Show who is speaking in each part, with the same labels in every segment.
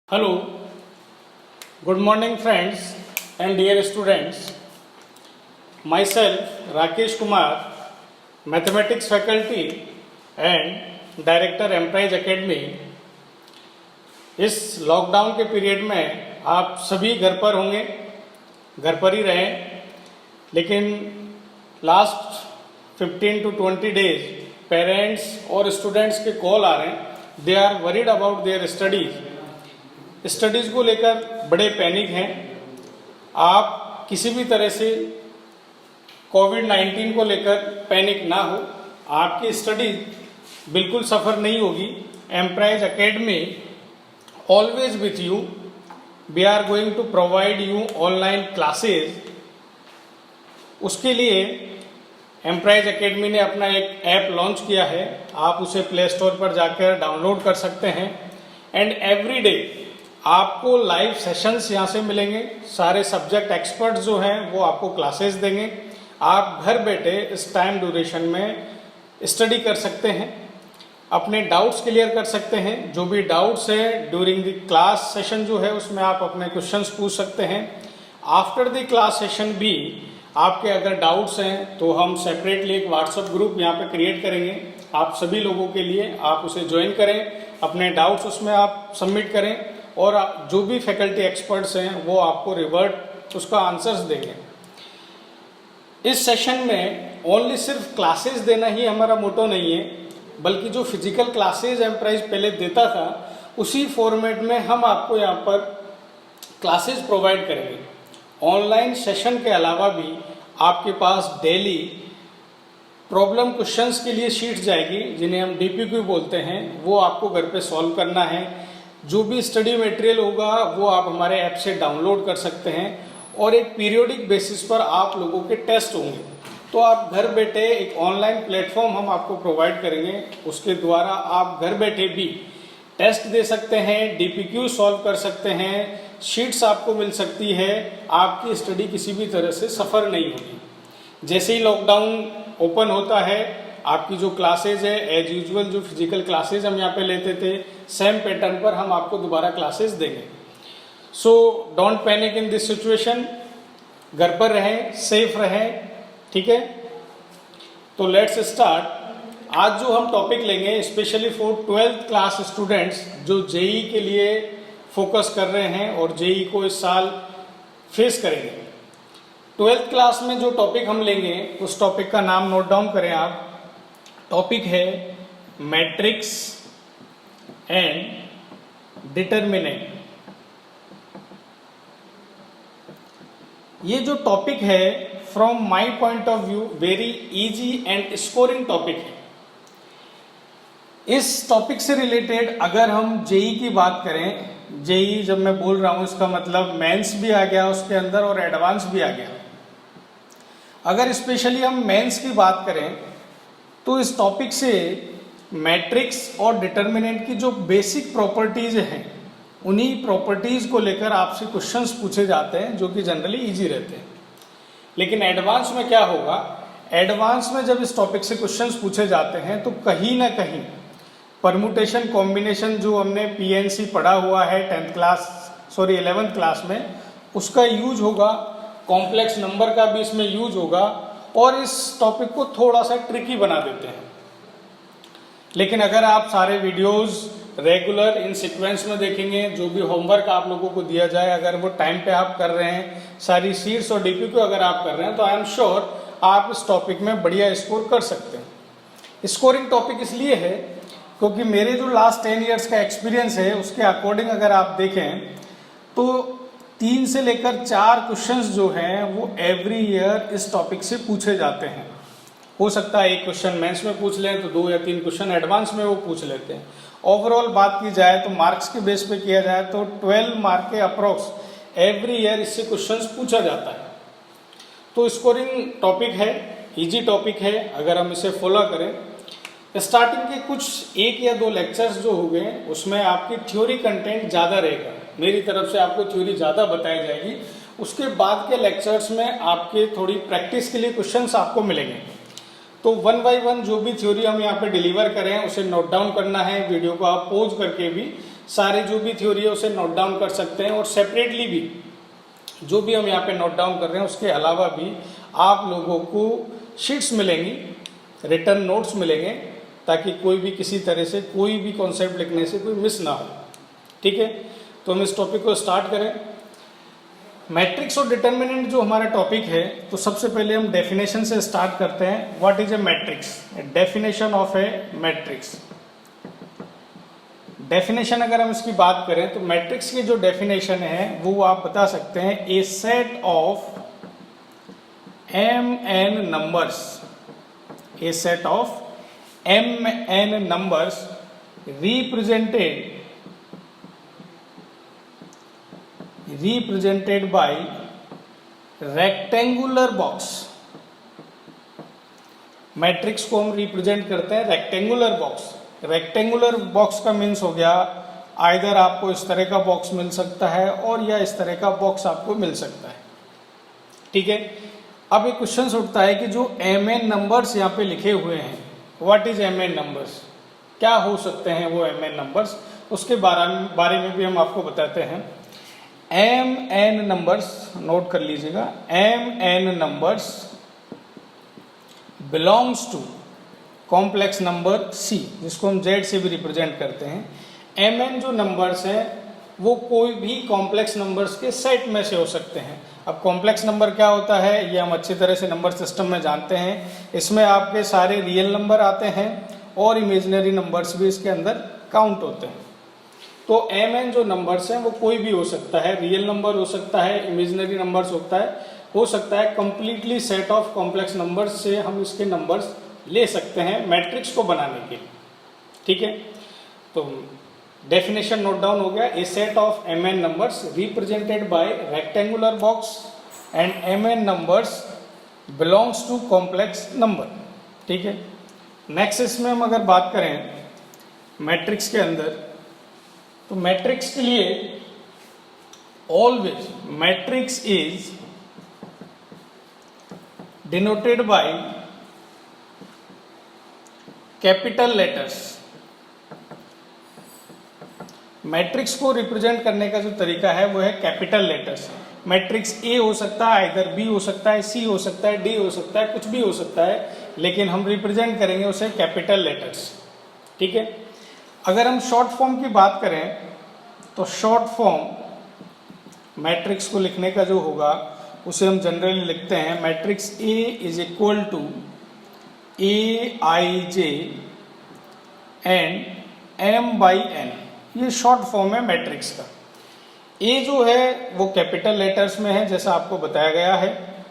Speaker 1: Hello, good morning friends and dear students. Myself Rakesh Kumar, Mathematics faculty and Director Emprise Academy. इस lockdown के period में आप सभी घर पर होंगे, घर पर ही रहें, लेकिन लास्ट 15 to 20 डेज पेरेंट्स और स्टूडेंट्स के कॉल आ रहे हैं. They are worried about their studies को लेकर बड़े पैनिक हैं. आप किसी भी तरह से कोविड-19 को लेकर पैनिक ना हो. आपकी स्टडी बिल्कुल सफ़र नहीं होगी. Emprise academy always with you. We are going to provide you online classes. उसके लिए एम्प्राइज एकेडमी ने अपना एक ऐप लॉन्च किया है. आप उसे प्ले स्टोर पर जाकर डाउनलोड कर सकते हैं. एंड एवरी डे आपको लाइव सेशंस यहाँ से मिलेंगे. सारे सब्जेक्ट एक्सपर्ट्स जो हैं वो आपको क्लासेस देंगे. आप घर बैठे इस टाइम ड्यूरेशन में स्टडी कर सकते हैं, अपने डाउट्स क्लियर कर सकते हैं. जो भी डाउट्स हैं ड्यूरिंग द क्लास सेशन जो है उसमें आप अपने क्वेश्चंस पूछ सकते हैं. आफ्टर द क्लास सेशन भी आपके अगर डाउट्स हैं तो हम सेपरेटली एक व्हाट्सएप ग्रुप यहाँ पे क्रिएट करेंगे आप सभी लोगों के लिए. आप उसे ज्वाइन करें, अपने डाउट्स उसमें आप सबमिट करें और जो भी फैकल्टी एक्सपर्ट्स हैं वो आपको रिवर्ट उसका आंसर्स देंगे. इस सेशन में ओनली सिर्फ क्लासेस देना ही हमारा मोटो नहीं है, बल्कि जो फिजिकल क्लासेस एम्प्राइज पहले देता था उसी फॉर्मेट में हम आपको यहाँ पर क्लासेस प्रोवाइड करेंगे. ऑनलाइन सेशन के अलावा भी आपके पास डेली प्रॉब्लम क्वेश्चंस के लिए शीट जाएगी जिन्हें हम DPQ बोलते हैं. वो आपको घर पे सॉल्व करना है. जो भी स्टडी मटेरियल होगा वो आप हमारे ऐप से डाउनलोड कर सकते हैं और एक पीरियोडिक बेसिस पर आप लोगों के टेस्ट होंगे. तो आप घर बैठे एक ऑनलाइन प्लेटफॉर्म हम आपको प्रोवाइड करेंगे. उसके द्वारा आप घर बैठे भी टेस्ट दे सकते हैं, DPQ सॉल्व कर सकते हैं, शीट्स आपको मिल सकती है. आपकी स्टडी किसी भी तरह से सफ़र नहीं होगी. जैसे ही लॉकडाउन ओपन होता है आपकी जो क्लासेज है एज यूजुअल जो फिजिकल क्लासेज हम यहाँ पे लेते थे सेम पैटर्न पर हम आपको दोबारा क्लासेस देंगे. So don't panic in this situation. घर पर रहें, सेफ रहें, ठीक है. तो लेट्स स्टार्ट. आज जो हम टॉपिक लेंगे specially for 12th class students जो जेई के लिए फोकस कर रहे हैं और जेई को इस साल फेस करेंगे. 12th क्लास में जो टॉपिक हम लेंगे उस टॉपिक का नाम नोट डाउन करें आप. टॉपिक है मैट्रिक्स एंड डिटर्मिनेंट. ये जो टॉपिक है from my point of view very easy and scoring topic है. इस टॉपिक से रिलेटेड अगर हम जेई की बात करें, जेई जब मैं बोल रहा हूं इसका मतलब मेंस भी आ गया उसके अंदर और एडवांस भी आ गया. अगर स्पेशली हम मेंस की बात करें तो इस टॉपिक से मैट्रिक्स और डिटर्मिनेंट की जो बेसिक प्रॉपर्टीज हैं उन्हीं प्रॉपर्टीज को लेकर आपसे क्वेश्चंस पूछे जाते हैं जो कि जनरली इजी रहते हैं. लेकिन एडवांस में क्या होगा, एडवांस में जब इस टॉपिक से क्वेश्चंस पूछे जाते हैं तो कहीं ना कहीं परमुटेशन कॉम्बिनेशन जो हमने PNC पढ़ा हुआ है 11th क्लास में उसका यूज होगा. कॉम्प्लेक्स नंबर का भी इसमें यूज होगा और इस टॉपिक को थोड़ा सा ट्रिकी बना देते हैं. लेकिन अगर आप सारे वीडियोस रेगुलर इन सीक्वेंस में देखेंगे, जो भी होमवर्क आप लोगों को दिया जाए अगर वो टाइम पे आप कर रहे हैं, सारी शीट्स और DPQ अगर आप कर रहे हैं तो आई एम श्योर आप इस टॉपिक में बढ़िया स्कोर कर सकते हैं. स्कोरिंग टॉपिक इसलिए है क्योंकि मेरे जो लास्ट 10 ईयर्स का एक्सपीरियंस है उसके अकॉर्डिंग अगर आप देखें तो 3 से लेकर 4 क्वेश्चंस जो हैं वो एवरी ईयर इस टॉपिक से पूछे जाते हैं. हो सकता है एक क्वेश्चन मेंस में पूछ लें तो 2 या 3 क्वेश्चन एडवांस में वो पूछ लेते हैं. ओवरऑल बात की जाए तो मार्क्स के बेस पे किया जाए तो 12 मार्क के अप्रोक्स एवरी ईयर इससे क्वेश्चंस पूछा जाता है. तो स्कोरिंग टॉपिक है, इजी टॉपिक है अगर हम इसे फॉलो करें. स्टार्टिंग के कुछ 1 या 2 लेक्चर्स जो हो गए उसमें आपकी थ्योरी कंटेंट ज़्यादा रहेगा. मेरी तरफ से आपको थ्योरी ज़्यादा बताई जाएगी. उसके बाद के लेक्चर्स में आपके थोड़ी प्रैक्टिस के लिए क्वेश्चंस आपको मिलेंगे. तो 1 बाय 1 जो भी थ्योरी हम यहाँ पे डिलीवर करें उसे नोट डाउन करना है. वीडियो को आप पॉज करके भी सारे जो भी थ्योरी है उसे नोट डाउन कर सकते हैं, और सेपरेटली भी जो भी हम यहाँ पे नोट डाउन कर रहे हैं उसके अलावा भी आप लोगों को शीट्स मिलेंगी, रिटर्न नोट्स मिलेंगे, ताकि कोई भी किसी तरह से कोई भी कॉन्सेप्ट लिखने से कोई मिस ना हो। ठीक है, तो हम इस टॉपिक को स्टार्ट करें। मैट्रिक्स और डिटर्मिनेंट जो हमारा टॉपिक है, तो सबसे पहले हम डेफिनेशन से स्टार्ट करते हैं। What is a matrix? Definition of a matrix. Definition अगर हम इसकी बात करें तो मैट्रिक्स की जो डेफिनेशन है वो आप बता सकते हैं, a set of mn numbers, a set of mn numbers represented by rectangular box। Matrix को हम रिप्रेजेंट करते हैं रेक्टेंगुलर बॉक्स। रेक्टेंगुलर बॉक्स का मीन्स हो गया, आइदर आपको इस तरह का बॉक्स मिल सकता है और या इस तरह का बॉक्स आपको मिल सकता है। ठीक है, अब एक क्वेश्चन उठता है कि जो mn नंबर्स यहाँ पे लिखे हुए हैं, व्हाट इज mn नंबर्स, क्या हो सकते हैं वो mn नंबर्स, उसके बारे में भी हम आपको बताते हैं। mn नंबर्स नोट कर लीजिएगा, mn numbers belongs to complex number c, जिसको हम z से भी रिप्रेजेंट करते हैं। mn जो नंबर्स हैं वो कोई भी कॉम्प्लेक्स नंबर्स के सेट में से हो सकते हैं। अब कॉम्प्लेक्स नंबर क्या होता है ये हम अच्छी तरह से नंबर सिस्टम में जानते हैं। इसमें आपके सारे रियल नंबर आते हैं और इमेजिनरी नंबर्स भी इसके अंदर काउंट होते हैं। तो mn जो नंबर्स हैं वो कोई भी हो सकता है, रियल नंबर हो सकता है, इमेजिनरी नंबर्स हो सकता है। Completely set of complex numbers से हम इसके नंबर्स ले सकते हैं मैट्रिक्स को बनाने के लिए। ठीक है, तो डेफिनेशन नोट डाउन हो गया, a set of mn numbers represented by rectangular box and mn numbers belongs to complex number. ठीक है, नेक्स्ट इसमें हम अगर बात करें मैट्रिक्स के अंदर, तो मैट्रिक्स के लिए always matrix is denoted by capital letters. Matrix को रिप्रेजेंट करने का जो तरीका है वो है कैपिटल लेटर्स। मैट्रिक्स ए हो सकता है, इधर बी हो सकता है, सी हो सकता है, डी हो सकता है, कुछ भी हो सकता है, लेकिन हम रिप्रेजेंट करेंगे उसे कैपिटल लेटर्स। ठीक है, अगर हम शॉर्ट फॉर्म की बात करें तो शॉर्ट फॉर्म मैट्रिक्स को लिखने का जो होगा उसे हम जनरली लिखते हैं, matrix A is equal to A I J and M by N. ये शॉर्ट फॉर्म है मैट्रिक्स का। ए जो है वो कैपिटल लेटर्स में है जैसा आपको बताया गया है।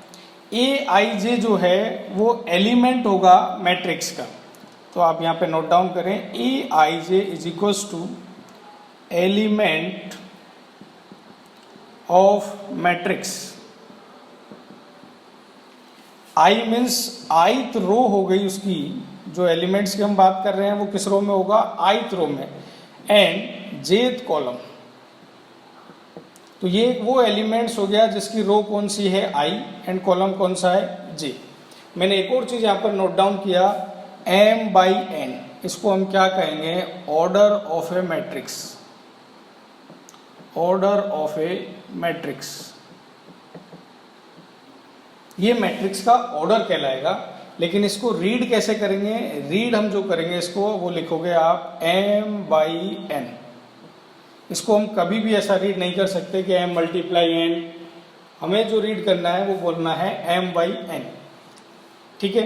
Speaker 1: ए आई जे जो है वो एलिमेंट होगा मैट्रिक्स का, तो आप यहाँ पे नोट डाउन करें, A I J is equals to element of matrix. I means ith row हो गई उसकी, जो एलिमेंट्स की हम बात कर रहे हैं वो किस रो में होगा, आइथ रो में, एंड जेथ कॉलम। तो ये वो एलिमेंट्स हो गया जिसकी रो कौन सी है, आई, एंड कॉलम कौन सा है, जे। मैंने एक और चीज यहाँ पर नोट डाउन किया, एम बाई एन, इसको हम क्या कहेंगे, order of a matrix. Order of a matrix, ये मैट्रिक्स का ऑर्डर कहलाएगा। लेकिन इसको रीड कैसे करेंगे, रीड हम जो करेंगे इसको वो लिखोगे आप m बाई n। इसको हम कभी भी ऐसा रीड नहीं कर सकते कि m मल्टीप्लाई n, हमें जो रीड करना है वो बोलना है m बाई n। ठीक है,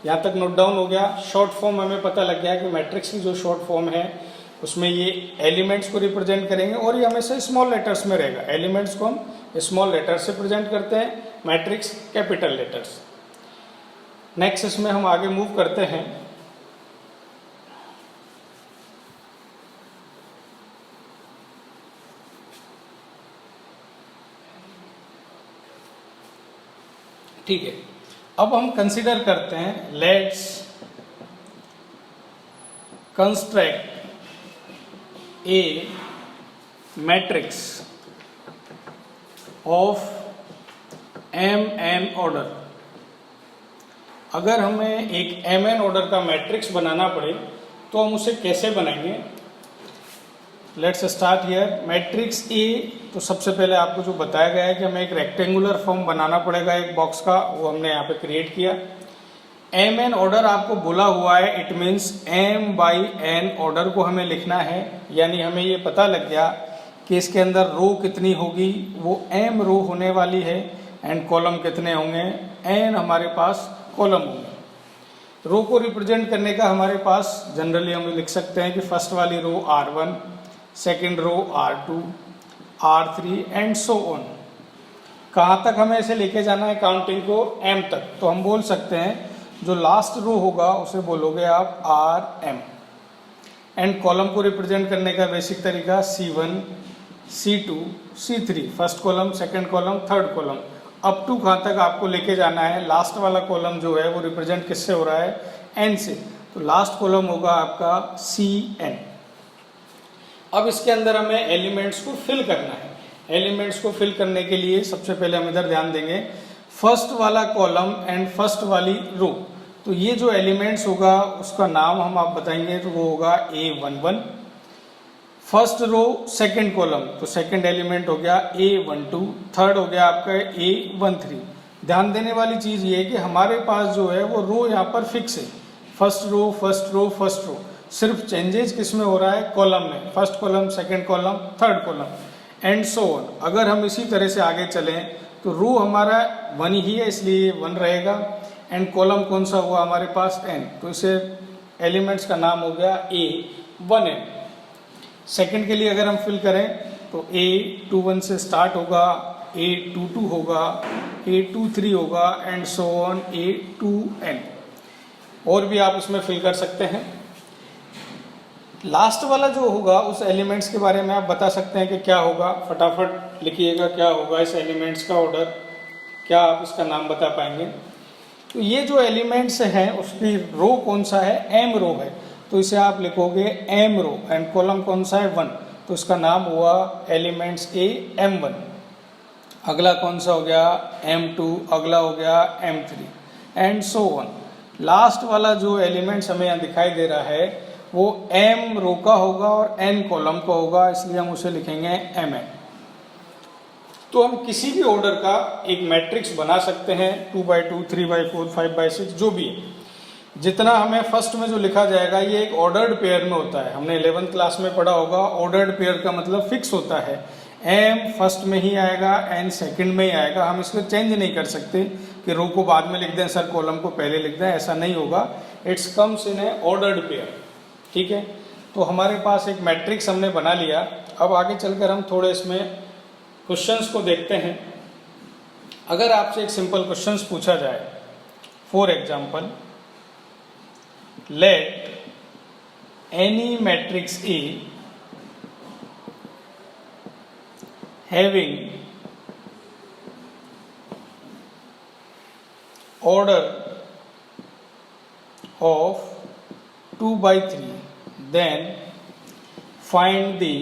Speaker 1: यहाँ तक नोट डाउन हो गया। शॉर्ट फॉर्म हमें पता लग गया कि मैट्रिक्स की जो शॉर्ट फॉर्म है उसमें ये एलिमेंट्स को रिप्रेजेंट करेंगे और ये हमेशा स्मॉल लेटर्स में रहेगा। एलिमेंट्स को हम स्मॉल लेटर्स से प्रेजेंट करते हैं, मैट्रिक्स कैपिटल लेटर्स। नेक्स्ट इसमें हम आगे मूव करते हैं। ठीक है, अब हम कंसीडर करते हैं, let's construct a matrix of mn order. अगर हमें एक mn ऑर्डर का मैट्रिक्स बनाना पड़े तो हम उसे कैसे बनाएंगे। Let's start here. Matrix A, तो सबसे पहले आपको जो बताया गया है कि हमें एक रेक्टेंगुलर फॉर्म बनाना पड़ेगा एक बॉक्स का, वो हमने यहाँ पे क्रिएट किया। एम एन ऑर्डर आपको बोला हुआ है, it means M by N order को हमें लिखना है, यानी हमें ये पता लग गया कि इसके अंदर रो कितनी होगी, वो एम रो होने वाली है, एंड कॉलम कितने होंगे, एन हमारे पास कॉलम होंगे। रो को रिप्रेजेंट करने का हमारे पास जनरली हम लिख सकते हैं कि फर्स्ट वाली row R1, second row R2, R3 and so on. कहाँ तक हमें इसे लेके जाना है काउंटिंग को, M तक। तो हम बोल सकते हैं जो लास्ट रो होगा उसे बोलोगे आप RM। एंड कॉलम को रिप्रेजेंट करने का बेसिक तरीका C1, C2, C3, first column, second column, third column, up to कहाँ तक आपको लेके जाना है। लास्ट वाला कॉलम जो है वो रिप्रेजेंट किससे हो रहा है, N से, तो लास्ट कॉलम होगा आपका CN। अब इसके अंदर हमें एलिमेंट्स को फिल करना है। एलिमेंट्स को फिल करने के लिए सबसे पहले हम इधर ध्यान देंगे, फर्स्ट वाला कॉलम एंड फर्स्ट वाली रो। तो ये जो एलिमेंट्स होगा उसका नाम हम आप बताएंगे, तो वो होगा A11। First row second column, तो सेकंड एलिमेंट हो गया A12, थर्ड हो गया आपका A13। ध्यान देने वाली चीज ये है कि हमारे पास जो है वो रो यहाँ पर फिक्स है, first row first row first row, सिर्फ चेंजेस किस में हो रहा है, कॉलम में, first column, second column, third column and so on. अगर हम इसी तरह से आगे चलें तो रो हमारा 1 ही है, इसलिए 1 रहेगा, एंड कॉलम कौन सा हुआ हमारे पास N, तो इसे एलिमेंट्स का नाम हो गया A1N। सेकंड के लिए अगर हम फिल करें तो A21 से स्टार्ट होगा, A22 होगा, A23 होगा एंड सो ऑन A2N। और भी आप उसमें फिल कर सकते हैं। लास्ट वाला जो होगा उस एलिमेंट्स के बारे में आप बता सकते हैं कि क्या होगा, फटाफट लिखिएगा क्या होगा इस एलिमेंट्स का ऑर्डर, क्या आप इसका नाम बता पाएंगे। तो ये जो एलिमेंट्स हैं उसकी रो कौन सा है, M रो है, तो इसे आप लिखोगे M रो, एंड कॉलम कौन सा है 1, तो इसका नाम हुआ एलिमेंट्स A M1। अगला कौन सा हो गया M2, अगला हो गया M3 and so on. Last वाला जो एलिमेंट्स हमें यहाँ दिखाई दे रहा है वो M रो का होगा और N कॉलम का होगा, इसलिए हम उसे लिखेंगे Mn। तो हम किसी भी ऑर्डर का एक मैट्रिक्स बना सकते हैं, 2x2, 3x4, 5x6, जो भी है। जितना हमें फर्स्ट में जो लिखा जाएगा ये एक ऑर्डर्ड पेयर में होता है, हमने 11th क्लास में पढ़ा होगा। ऑर्डर्ड पेयर का मतलब फिक्स होता है, M फर्स्ट में ही आएगा, N सेकंड में ही आएगा। हम इसको चेंज नहीं कर सकते कि रो को बाद में लिख दें सर, कॉलम को पहले लिख दें, ऐसा नहीं होगा। It's comes in A ordered pair, ठीक है। तो हमारे पास एक मैट्रिक्स हमने बना लिया। अब आगे चलकर हम थोड़े इसमें क्वेश्चंस को देखते हैं। अगर आपसे एक सिंपल क्वेश्चंस पूछा जाए, for example, late any matrix A having order of 2x3, then find the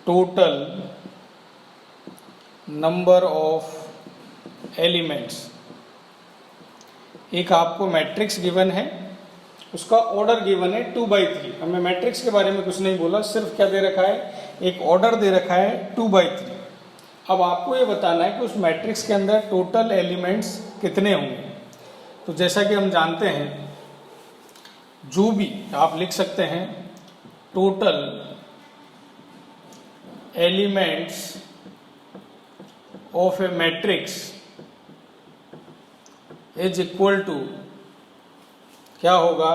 Speaker 1: total number of elements। एक आपको मैट्रिक्स गिवन है, उसका ऑर्डर गिवन है 2x3। हमें मैट्रिक्स के बारे में कुछ नहीं बोला, सिर्फ क्या दे रखा है, एक ऑर्डर दे रखा है 2x3। अब आपको ये बताना है कि उस मैट्रिक्स के अंदर टोटल एलिमेंट्स कितने होंगे। तो जैसा कि हम जानते हैं, जो भी आप लिख सकते हैं, total elements of a matrix is equal to क्या होगा,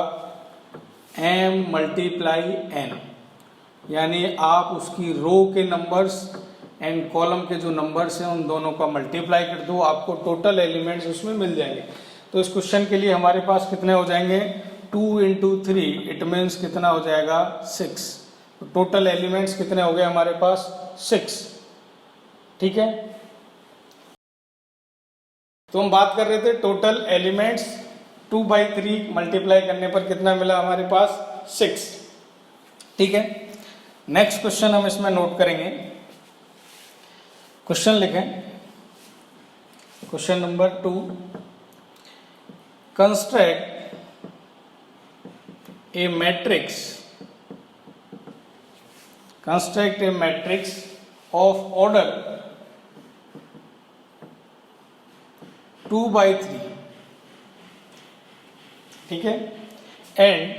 Speaker 1: M मल्टीप्लाई N। यानी आप उसकी रो के नंबर्स एंड कॉलम के जो नंबर्स हैं उन दोनों का मल्टीप्लाई कर दो, आपको टोटल एलिमेंट्स उसमें मिल जाएंगे। तो इस क्वेश्चन के लिए हमारे पास कितने हो जाएंगे, 2 × 3, इट मीन्स कितना हो जाएगा 6। तो टोटल एलिमेंट्स कितने हो गए हमारे पास, 6, ठीक है। तो हम बात कर रहे थे टोटल एलिमेंट्स, 2/3 मल्टीप्लाई करने पर कितना मिला हमारे पास, 6, ठीक है। नेक्स्ट क्वेश्चन हम इसमें नोट करेंगे। क्वेश्चन लिखें, question number 2, construct a matrix construct a matrix of order 2/3, ठीक है, and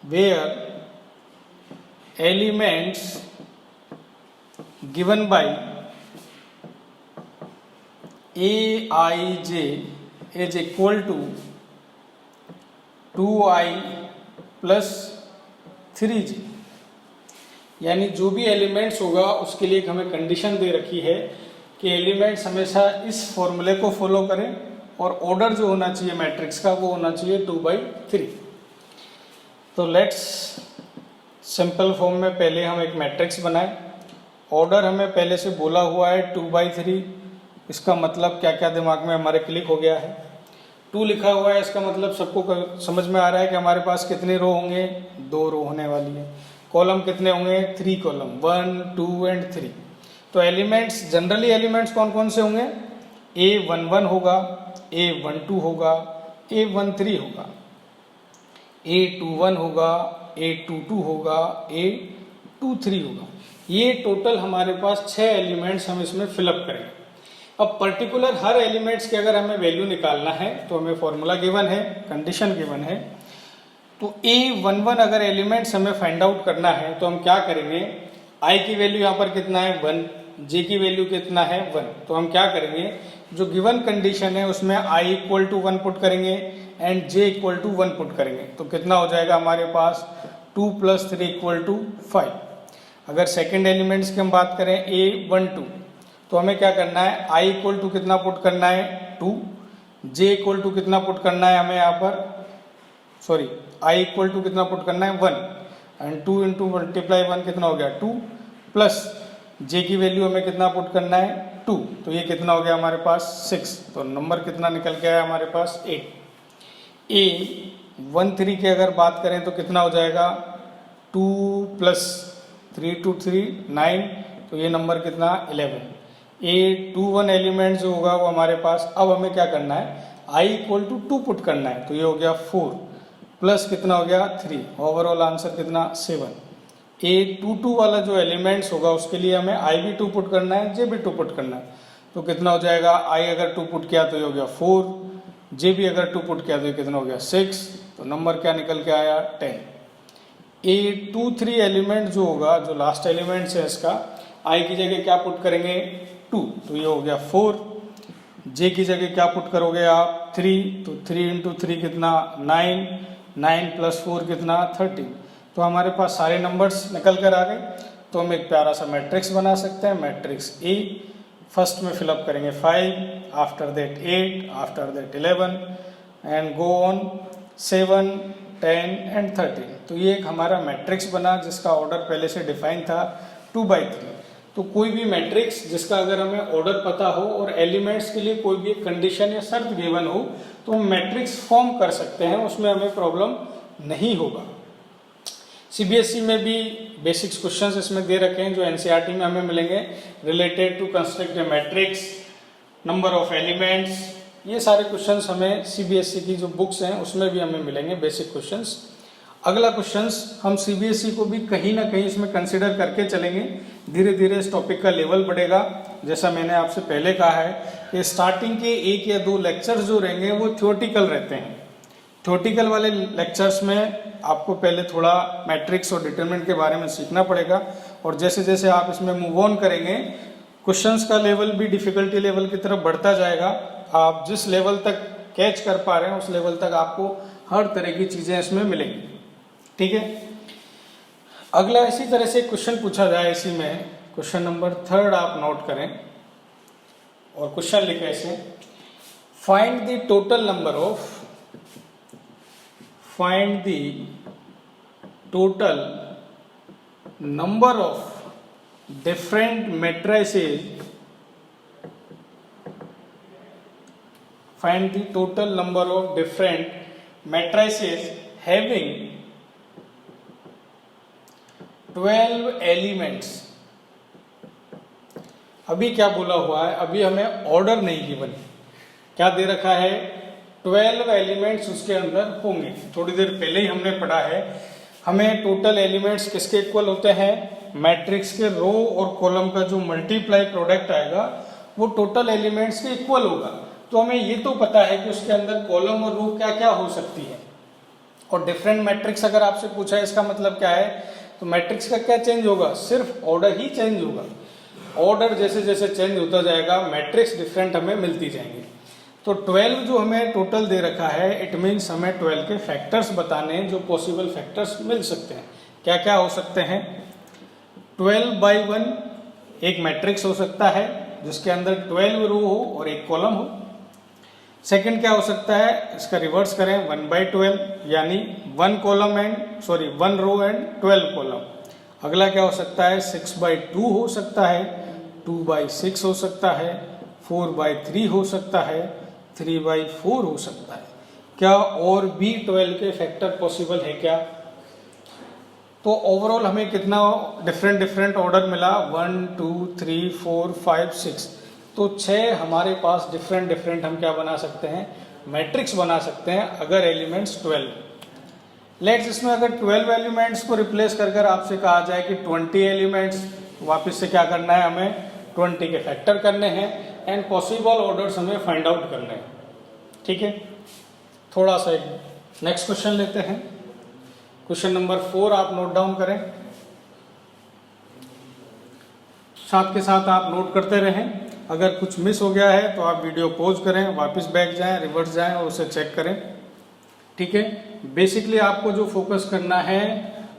Speaker 1: where elements given by Aij is equal to 2i plus 3j, यानी जो भी एलिमेंट्स होगा उसके लिए हमें कंडीशन दे रखी है कि एलिमेंट्स हमेशा इस फॉर्मूले को फॉलो करें और ऑर्डर जो होना चाहिए मैट्रिक्स का वो होना चाहिए 2/3। तो लेट्स सिंपल फॉर्म में पहले हम एक मैट्रिक्स बनाएं। ऑर्डर हमें पहले से बोला हुआ है 2/3, इसका मतलब क्या क्या दिमाग में हमारे क्लिक हो गया है। 2 लिखा हुआ है, इसका मतलब सबको समझ में आ रहा है कि हमारे पास कितने रो होंगे, 2 रो होने वाली है। कॉलम कितने होंगे, 3 कॉलम, 1 2 एंड 3। तो एलिमेंट्स, जनरली एलिमेंट्स कौन कौन से होंगे, A11 होगा, A12 होगा, A13 होगा, A21 होगा, A22 होगा, A23 होगा। ये टोटल हमारे पास 6 एलिमेंट्स हम इसमें फिलअप करेंगे। अब पर्टिकुलर हर एलिमेंट्स के अगर हमें वैल्यू निकालना है तो हमें फॉर्मूला गिवन है, कंडीशन गिवन है। तो A11 अगर एलिमेंट्स हमें फाइंड आउट करना है तो हम क्या करेंगे, I की वैल्यू यहाँ पर कितना है 1, J की वैल्यू कितना है 1। तो हम क्या करेंगे, जो गिवन कंडीशन है उसमें I इक्वल टू 1 पुट करेंगे and J equal to 1 put करेंगे। तो कितना हो जाएगा हमारे पास 2 + 3 इक्वल टू 5। अगर सेकेंड एलिमेंट्स की हम बात करें A12, तो हमें क्या करना है, I इक्वल टू कितना पुट करना है 2, J इक्वल टू कितना पुट करना है हमें यहाँ पर, सॉरी I इक्वल टू कितना पुट करना है 1 एंड 2 इंटू मल्टीप्लाई 1 कितना हो गया 2, प्लस J की वैल्यू हमें कितना पुट करना है 2, तो ये कितना हो गया हमारे पास 6। तो नंबर कितना निकल के आया हमारे पास 8। A13 की अगर बात करें तो कितना हो जाएगा 2 + 3 × 3 9, तो ये नंबर कितना 11। A21 एलिमेंट जो होगा वो हमारे पास, अब हमें क्या करना है, I इक्वल टू 2 पुट करना है, तो ये हो गया 4 प्लस कितना हो गया 3, ओवरऑल आंसर कितना 7। A22 वाला जो एलिमेंट्स होगा उसके लिए हमें I भी 2 पुट करना है, J भी 2 पुट करना है, तो कितना हो जाएगा, I अगर 2 पुट किया तो ये हो गया 4, J भी अगर 2 पुट किया तो ये कितना हो गया 6, तो नंबर क्या निकल के आया 10। A23 एलिमेंट जो होगा, जो लास्ट एलिमेंट्स है इसका, I की जगह क्या पुट करेंगे 2, तो ये हो गया 4, J की जगह क्या पुट करोगे आप 3, तो 3 इंटू 3 कितना 9, 9 + 4 कितना 13। तो हमारे पास सारे नंबर्स निकल कर आ गए। तो हम एक प्यारा सा मैट्रिक्स बना सकते हैं, मैट्रिक्स A। फर्स्ट में फिलअप करेंगे 5, after that 8, after that 11 and go on 7, 10 and 13। तो ये एक हमारा मैट्रिक्स बना जिसका ऑर्डर पहले से डिफाइन था 2/3। तो कोई भी मैट्रिक्स जिसका अगर हमें ऑर्डर पता हो और एलिमेंट्स के लिए कोई भी कंडीशन या शर्त गिवन हो तो हम मैट्रिक्स फॉर्म कर सकते हैं, उसमें हमें प्रॉब्लम नहीं होगा। सीबीएसई में भी बेसिक्स क्वेश्चंस इसमें दे रखे हैं जो एनसीईआरटी में हमें मिलेंगे, related to construct a matrix, number of elements, ये सारे क्वेश्चंस हमें सीबीएसई की जो बुक्स हैं उसमें भी हमें मिलेंगे बेसिक क्वेश्चंस। अगला क्वेश्चंस हम सीबीएसई को भी कहीं ना कहीं इसमें कंसिडर करके चलेंगे, धीरे धीरे इस टॉपिक का लेवल बढ़ेगा। जैसा मैंने आपसे पहले कहा है कि स्टार्टिंग के 1 या 2 लेक्चर्स जो रहेंगे वो थ्योरेटिकल रहते हैं। थ्योरेटिकल वाले लेक्चर्स में आपको पहले थोड़ा मैट्रिक्स और डिटरमिनेंट के बारे में सीखना पड़ेगा, और जैसे जैसे आप इसमें मूव ऑन करेंगे क्वेश्चंस का लेवल भी डिफिकल्टी लेवल की तरफ बढ़ता जाएगा। आप जिस लेवल तक कैच कर पा रहे हैं उस लेवल तक आपको हर तरह की चीजें इसमें मिलेंगी, ठीक है। अगला इसी तरह से क्वेश्चन पूछा जाए, इसी में क्वेश्चन नंबर 3 आप नोट करें और क्वेश्चन लिखे ऐसे, find the total number of, find the total number of different matrices, find the total number of different matrices having 12 elements। अभी क्या बोला हुआ है, अभी हमें ऑर्डर नहीं गिवन, क्या दे रखा है 12 एलिमेंट्स उसके अंदर होंगे। थोड़ी देर पहले ही हमने पढ़ा है हमें टोटल एलिमेंट्स किसके इक्वल होते हैं, मैट्रिक्स के रो और कॉलम का जो मल्टीप्लाई प्रोडक्ट आएगा वो टोटल एलिमेंट्स के इक्वल होगा। तो हमें ये तो पता है कि उसके अंदर कॉलम और रो क्या क्या हो सकती है। और डिफरेंट मैट्रिक्स अगर आपसे पूछा है इसका मतलब क्या है, तो मैट्रिक्स का क्या चेंज होगा, सिर्फ ऑर्डर ही चेंज होगा। ऑर्डर जैसे जैसे चेंज होता जाएगा मैट्रिक्स डिफरेंट हमें मिलती जाएंगी। तो 12 जो हमें टोटल दे रखा है, इट मीन्स हमें 12 के फैक्टर्स बताने हैं, जो पॉसिबल फैक्टर्स मिल सकते हैं। क्या क्या हो सकते हैं, 12/1 एक मैट्रिक्स हो सकता है जिसके अंदर 12 रो हो और एक कॉलम हो। सेकंड क्या हो सकता है, इसका रिवर्स करें, 1/12 यानी 1 रो एंड 12 कॉलम। अगला क्या हो सकता है, 6/2 हो सकता है, 2/6 हो सकता है, 4/3 हो सकता है, 3/4 हो सकता है। क्या और भी 12 के फैक्टर पॉसिबल है क्या? तो ओवरऑल हमें कितना डिफरेंट ऑर्डर मिला, 1 2 3 4 5 6। तो 6 हमारे पास डिफरेंट हम क्या बना सकते हैं, मैट्रिक्स बना सकते हैं अगर एलिमेंट्स 12। लेट्स इसमें अगर 12 एलिमेंट्स को रिप्लेस कर आपसे कहा जाए कि 20 एलिमेंट्स, वापस से क्या करना है, हमें 20 के फैक्टर करने हैं एंड पॉसिबल ऑर्डर्स हमें फाइंड आउट करने हैं। ठीक है, थोड़ा सा एक नेक्स्ट क्वेश्चन लेते हैं। क्वेश्चन नंबर 4 आप नोट डाउन करें, साथ के साथ आप नोट करते रहें। अगर कुछ मिस हो गया है तो आप वीडियो पॉज करें, वापस बैक जाएं, रिवर्स जाएं और उसे चेक करें। ठीक है, बेसिकली आपको जो फोकस करना है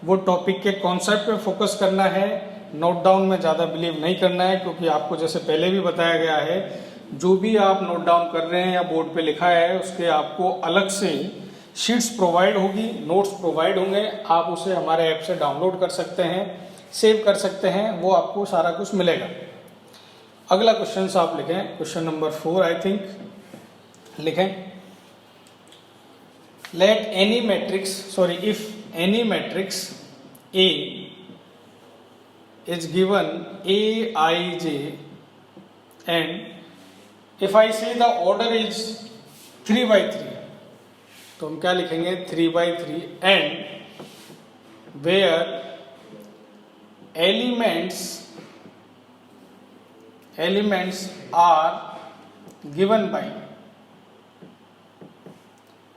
Speaker 1: वो टॉपिक के कॉन्सेप्ट पे फोकस करना है, नोट डाउन में ज़्यादा बिलीव नहीं करना है, क्योंकि आपको जैसे पहले भी बताया गया है, जो भी आप नोट डाउन कर रहे हैं या बोर्ड पे लिखा है उसके आपको अलग से शीट्स प्रोवाइड होगी, नोट्स प्रोवाइड होंगे, आप उसे हमारे ऐप से डाउनलोड कर सकते हैं, सेव कर सकते हैं, वो आपको सारा कुछ मिलेगा। अगला क्वेश्चन आप लिखें, क्वेश्चन नंबर 4 आई थिंक लिखें, let any matrix, if any matrix A is given Aij and if I say the order is 3/3, तो हम क्या लिखेंगे, 3/3 and where elements are given by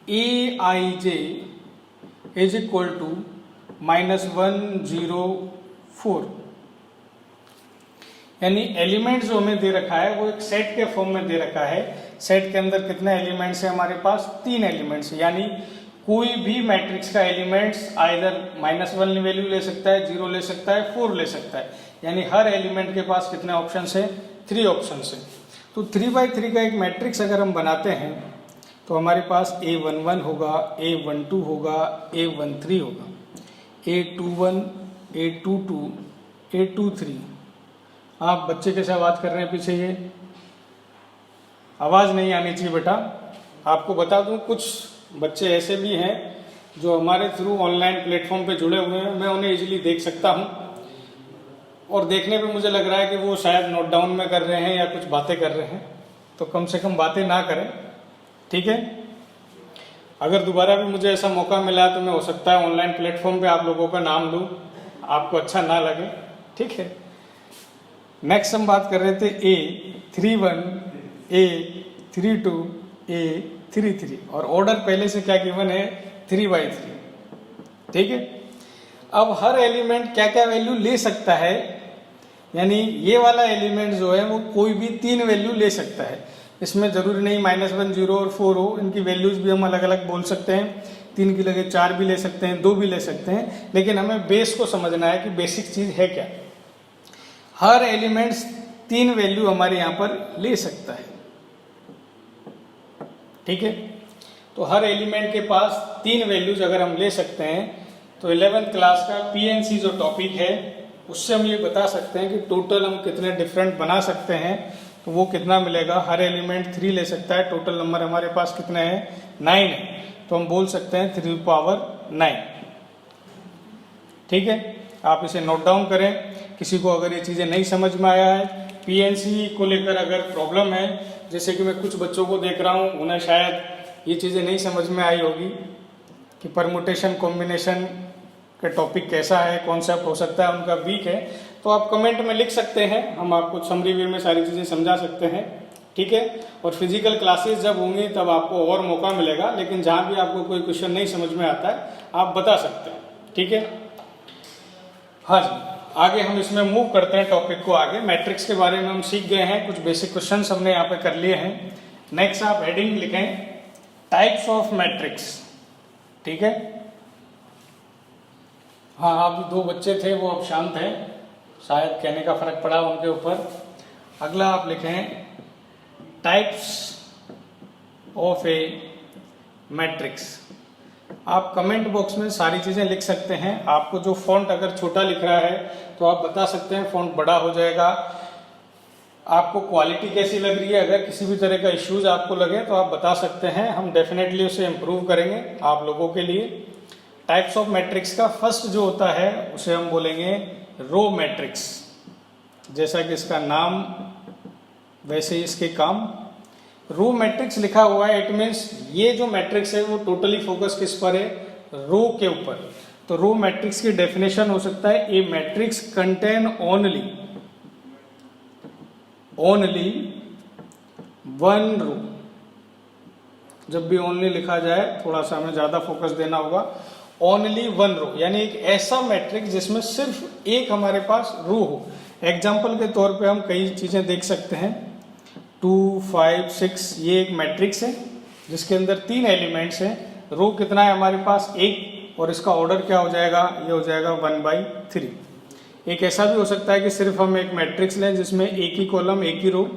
Speaker 1: Aij is equal to -1 0 4। यानी element जो हमें दे रखा है वो एक सेट के फॉर्म में दे रखा है। सेट के अंदर कितने एलिमेंट्स हैं हमारे पास, 3 एलिमेंट्स। यानी कोई भी मैट्रिक्स का एलिमेंट्स आइदर -1 वैल्यू ले सकता है, 0 ले सकता है, 4 ले सकता है। यानी हर एलिमेंट के पास कितने ऑप्शंस हैं, 3 ऑप्शंस हैं। तो 3/3 का एक मैट्रिक्स अगर हम बनाते हैं तो हमारे पास A11 होगा, A12 होगा, A13 होगा, A21, A22, A23। आप बच्चे कैसे आवाज़ कर रहे हैं पीछे, ये आवाज़ नहीं आनी चाहिए बेटा। आपको बता दूं कुछ बच्चे ऐसे भी हैं जो हमारे थ्रू ऑनलाइन प्लेटफॉर्म पे जुड़े हुए हैं, मैं उन्हें इजीली देख सकता हूं और देखने पे मुझे लग रहा है कि वो शायद नोट डाउन में कर रहे हैं या कुछ बातें कर रहे हैं। तो कम से कम बातें ना करें, ठीक है। अगर दोबारा भी मुझे ऐसा मौका मिला तो मैं हो सकता है ऑनलाइन प्लेटफॉर्म पे आप लोगों का नाम लूँ, आपको अच्छा ना लगे, ठीक है। नेक्स्ट हम बात कर रहे थे A31, A32, A33 और ऑर्डर पहले से क्या गिवन है, 3/3, ठीक है। अब हर एलिमेंट क्या क्या वैल्यू ले सकता है, यानी ये वाला एलिमेंट जो है वो कोई भी 3 वैल्यू ले सकता है। इसमें जरूरी नहीं -1 0 और 4 हो, इनकी वैल्यूज भी हम अलग अलग बोल सकते हैं। 3 की जगह 4 भी ले सकते हैं, 2 भी ले सकते हैं, लेकिन हमें बेस को समझना है कि बेसिक चीज है क्या। हर एलिमेंट्स 3 वैल्यू हमारे यहाँ पर ले सकता है, ठीक है। तो हर एलिमेंट के पास 3 वैल्यूज अगर हम ले सकते हैं तो 11th क्लास का PNC जो टॉपिक है उससे हम ये बता सकते हैं कि टोटल हम कितने डिफरेंट बना सकते हैं। तो वो कितना मिलेगा, हर एलिमेंट 3 ले सकता है, टोटल नंबर हमारे पास कितने हैं, 9 है। तो हम बोल सकते हैं 3 पावर 9, ठीक है। आप इसे नोट डाउन करें। किसी को अगर ये चीज़ें नहीं समझ में आया है, PNC को लेकर अगर प्रॉब्लम है, जैसे कि मैं कुछ बच्चों को देख रहा हूँ उन्हें शायद ये चीज़ें नहीं समझ में आई होगी कि परमुटेशन कॉम्बिनेशन कि टॉपिक कैसा है, कॉन्सेप्ट हो सकता है उनका वीक है, तो आप कमेंट में लिख सकते हैं, हम आपको समरी वे में सारी चीज़ें समझा सकते हैं, ठीक है। और फिजिकल क्लासेस जब होंगी तब आपको और मौका मिलेगा, लेकिन जहाँ भी आपको कोई क्वेश्चन नहीं समझ में आता है आप बता सकते हैं, ठीक है। हाँ जी, आगे हम इसमें मूव करते हैं टॉपिक को आगे। मैट्रिक्स के बारे में हम सीख गए हैं, कुछ बेसिक क्वेश्चंस हमने यहाँ पे कर लिए हैं। नेक्स्ट आप हेडिंग लिखें टाइप्स ऑफ मैट्रिक्स, ठीक है। हाँ, आप 2 बच्चे थे वो अब शांत हैं, शायद कहने का फर्क पड़ा उनके ऊपर। अगला आप लिखें टाइप्स ऑफ ए मैट्रिक्स। आप कमेंट बॉक्स में सारी चीज़ें लिख सकते हैं। आपको जो फॉन्ट अगर छोटा लिख रहा है तो आप बता सकते हैं फॉन्ट बड़ा हो जाएगा। आपको क्वालिटी कैसी लग रही है, अगर किसी भी तरह का इश्यूज आपको लगे तो आप बता सकते हैं, हम डेफिनेटली उसे इम्प्रूव करेंगे आप लोगों के लिए। टाइप्स ऑफ मैट्रिक्स का फर्स्ट जो होता है उसे हम बोलेंगे रो मैट्रिक्स। जैसा कि इसका नाम वैसे ही इसके काम। रो मैट्रिक्स लिखा हुआ है, इट मीन्स ये जो मैट्रिक्स है वो टोटली फोकस किस पर है, रो के ऊपर। तो रो मैट्रिक्स की डेफिनेशन हो सकता है ए matrix contain only one row. जब भी ओनली लिखा जाए थोड़ा सा हमें ज्यादा फोकस देना होगा। ओनली वन रो यानी एक ऐसा मैट्रिक्स जिसमें सिर्फ एक हमारे पास रो हो। एग्जाम्पल के तौर पे हम कई चीजें देख सकते हैं। 2, 5, 6 ये एक मैट्रिक्स है जिसके अंदर 3 एलिमेंट्स हैं। रो कितना है हमारे पास, 1, और इसका ऑर्डर क्या हो जाएगा, ये हो जाएगा 1/3। एक ऐसा भी हो सकता है कि सिर्फ हम एक मैट्रिक्स लें जिसमें एक ही कॉलम एक ही रो,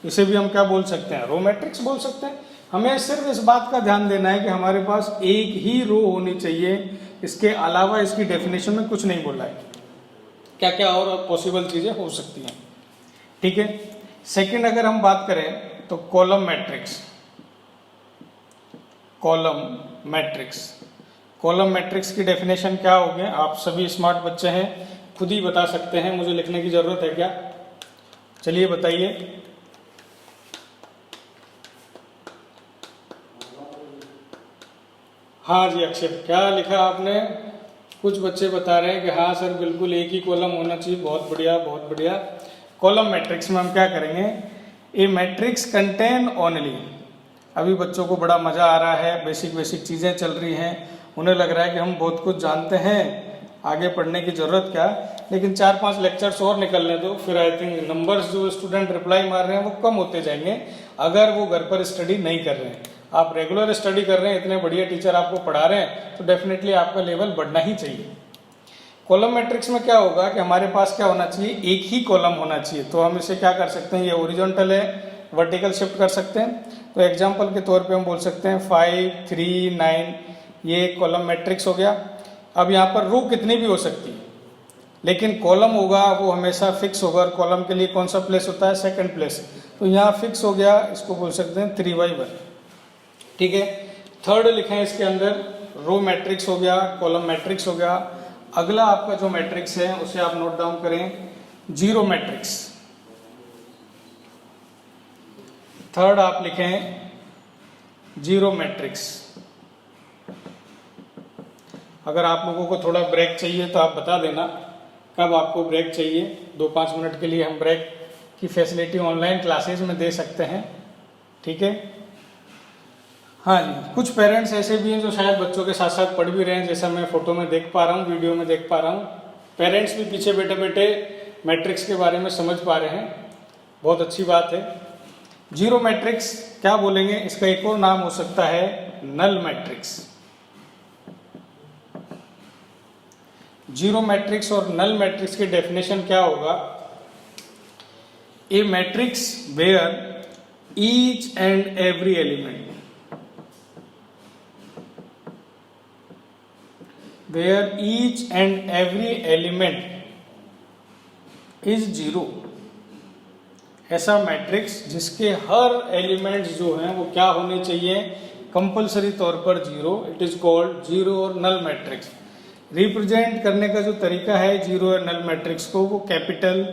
Speaker 1: इसे भी हम क्या बोल सकते हैं, रो मैट्रिक्स बोल सकते हैं। हमें सिर्फ इस बात का ध्यान देना है कि हमारे पास एक ही रो होनी चाहिए, इसके अलावा इसकी डेफिनेशन में कुछ नहीं बोला है। क्या क्या और पॉसिबल चीजें हो सकती हैं, ठीक है। सेकंड अगर हम बात करें तो कॉलम मैट्रिक्स। कॉलम मैट्रिक्स की डेफिनेशन क्या होगी, आप सभी स्मार्ट बच्चे हैं, खुद ही बता सकते हैं, मुझे लिखने की जरूरत है क्या? चलिए बताइए। हाँ जी अक्षय, क्या लिखा आपने? कुछ बच्चे बता रहे हैं कि हाँ सर बिल्कुल एक ही कॉलम होना चाहिए। बहुत बढ़िया, बहुत बढ़िया। कॉलम मैट्रिक्स में हम क्या करेंगे, ए मैट्रिक्स कंटेन ओनली। अभी बच्चों को बड़ा मजा आ रहा है, बेसिक चीजें चल रही हैं, उन्हें लग रहा है कि हम बहुत कुछ जानते हैं, आगे पढ़ने की जरूरत क्या। लेकिन 4-5 लेक्चर्स और निकलने दो, फिर आई थिंक नंबर्स जो स्टूडेंट रिप्लाई मार रहे हैं वो कम होते जाएंगे अगर वो घर पर स्टडी नहीं कर रहे हैं। आप रेगुलर स्टडी कर रहे हैं, इतने बढ़िया टीचर आपको पढ़ा रहे हैं, तो डेफिनेटली आपका लेवल बढ़ना ही चाहिए। कॉलम मैट्रिक्स में क्या होगा कि हमारे पास क्या होना चाहिए, एक ही कॉलम होना चाहिए। तो हम इसे क्या कर सकते हैं, ये ओरिजेंटल है, वर्टिकल शिफ्ट कर सकते हैं। तो एग्जांपल के तौर पे हम बोल सकते हैं 5, 3, 9, ये एक कॉलम मैट्रिक्स हो गया। अब यहाँ पर रो कितनी भी हो सकती है, लेकिन कॉलम होगा वो हमेशा फिक्स होगा। और कॉलम के लिए कौन सा प्लेस होता है, सेकंड प्लेस। तो यहाँ फिक्स हो गया, इसको बोल सकते हैं 3/1, ठीक है। थर्ड लिखें इसके अंदर, रो मैट्रिक्स हो गया, कॉलम मैट्रिक्स हो गया। अगला आपका जो मैट्रिक्स है उसे आप नोट डाउन करें, जीरो मैट्रिक्स। थर्ड आप लिखें जीरो मैट्रिक्स। अगर आप लोगों को थोड़ा ब्रेक चाहिए तो आप बता देना कब आपको ब्रेक चाहिए। 2-5 मिनट के लिए हम ब्रेक की फैसिलिटी ऑनलाइन क्लासेस में दे सकते हैं, ठीक है। हाँ जी, कुछ पेरेंट्स ऐसे भी हैं जो शायद बच्चों के साथ साथ पढ़ भी रहे हैं, जैसा मैं फोटो में देख पा रहा हूँ, वीडियो में देख पा रहा हूँ। पेरेंट्स भी पीछे बैठे बैठे मैट्रिक्स के बारे में समझ पा रहे हैं, बहुत अच्छी बात है। जीरो मैट्रिक्स क्या बोलेंगे, इसका एक और नाम हो सकता है नल मैट्रिक्स। जीरो मैट्रिक्स और नल मैट्रिक्स की डेफिनेशन क्या होगा, a matrix where each and every element where each and every element is zero। ऐसा मैट्रिक्स जिसके हर एलिमेंट्स जो हैं वो क्या होने चाहिए, कंपलसरी तौर पर zero. It is called zero और नल मैट्रिक्स। रिप्रेजेंट करने का जो तरीका है जीरो और नल मैट्रिक्स को, वो कैपिटल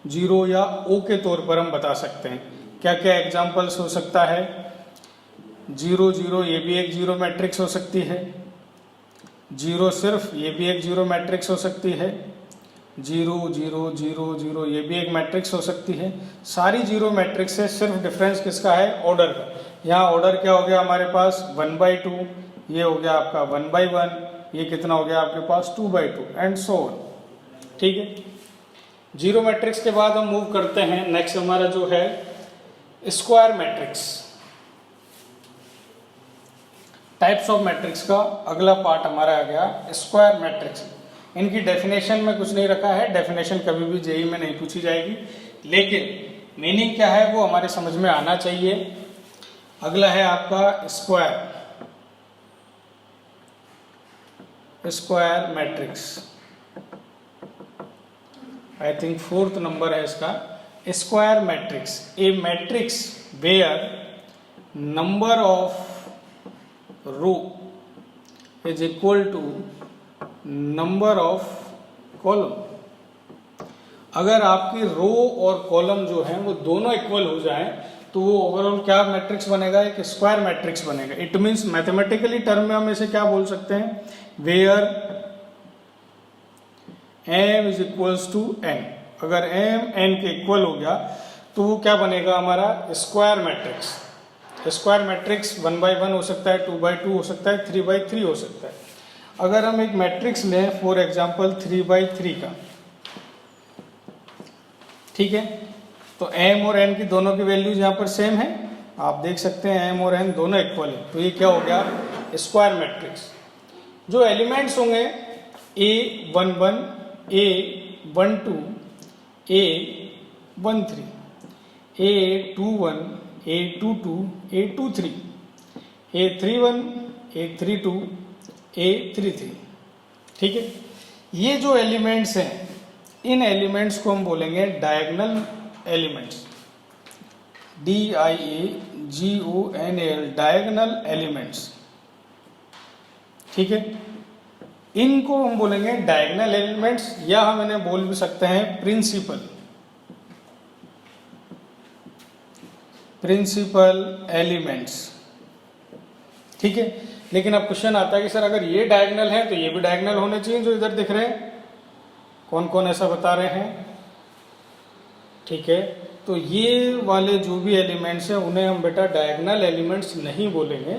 Speaker 1: जीरो या ओ के तौर पर हम बता सकते हैं। क्या क्या एग्जांपल्स हो सकता है, 0, 0 ये भी एक जीरो मैट्रिक्स हो सकती है। जीरो सिर्फ, ये भी एक जीरो मैट्रिक्स हो सकती है, जीरो जीरो जीरो जीरो ये भी एक मैट्रिक्स हो सकती है। सारी जीरो मैट्रिक्स से सिर्फ डिफरेंस किसका है, ऑर्डर का। यहाँ ऑर्डर क्या हो गया हमारे पास 1/2, ये हो गया आपका 1/1, ये कितना हो गया आपके पास 2/2 एंड सो ऑन। ठीक है, जीरो मैट्रिक्स के बाद हम मूव करते हैं नेक्स्ट हमारा जो है square matrix. Types of matrix का अगला पार्ट हमारा आ गया स्क्वायर मैट्रिक्स। इनकी डेफिनेशन में कुछ नहीं रखा है, डेफिनेशन कभी भी जेई में नहीं पूछी जाएगी, लेकिन मीनिंग क्या है वो हमारे समझ में आना चाहिए। अगला है आपका square matrix, I think 4th number है इसका। Square matrix, a matrix where number of row is equal to number of column. अगर आपकी रो और कॉलम जो है वो दोनों इक्वल हो जाएं तो वो ओवरऑल क्या मैट्रिक्स बनेगा, एक स्क्वायर मैट्रिक्स बनेगा। इट मीन्स मैथमेटिकली टर्म में हम इसे क्या बोल सकते हैं, where m is equals to n। अगर m n के इक्वल हो गया तो वो क्या बनेगा हमारा स्क्वायर मैट्रिक्स। स्क्वायर मैट्रिक्स 1/1 हो सकता है, 2/2 हो सकता है, 3/3 हो सकता है। अगर हम एक मैट्रिक्स लें फॉर एग्जांपल 3/3 का, ठीक है, तो m और n की दोनों की वैल्यूज यहाँ पर सेम है, आप देख सकते हैं m और n दोनों इक्वल है, तो ये क्या हो गया स्क्वायर मैट्रिक्स। जो एलिमेंट्स होंगे a11, a12, a13, a21, a22, a23, a31, a32, a33, ठीक है। ये जो एलिमेंट्स हैं इन एलिमेंट्स को हम बोलेंगे diagonal elements, DIAGONAL, diagonal elements, ठीक है। इनको हम बोलेंगे डायगोनल एलिमेंट्स, या हम इन्हें बोल भी सकते हैं प्रिंसिपल एलिमेंट्स, ठीक है। लेकिन अब क्वेश्चन आता है कि सर अगर ये डायगोनल है तो ये भी डायगोनल होने चाहिए जो इधर दिख रहे हैं। कौन कौन ऐसा बता रहे हैं, ठीक है। तो ये वाले जो भी एलिमेंट्स हैं उन्हें हम बेटा डायगोनल एलिमेंट्स नहीं बोलेंगे।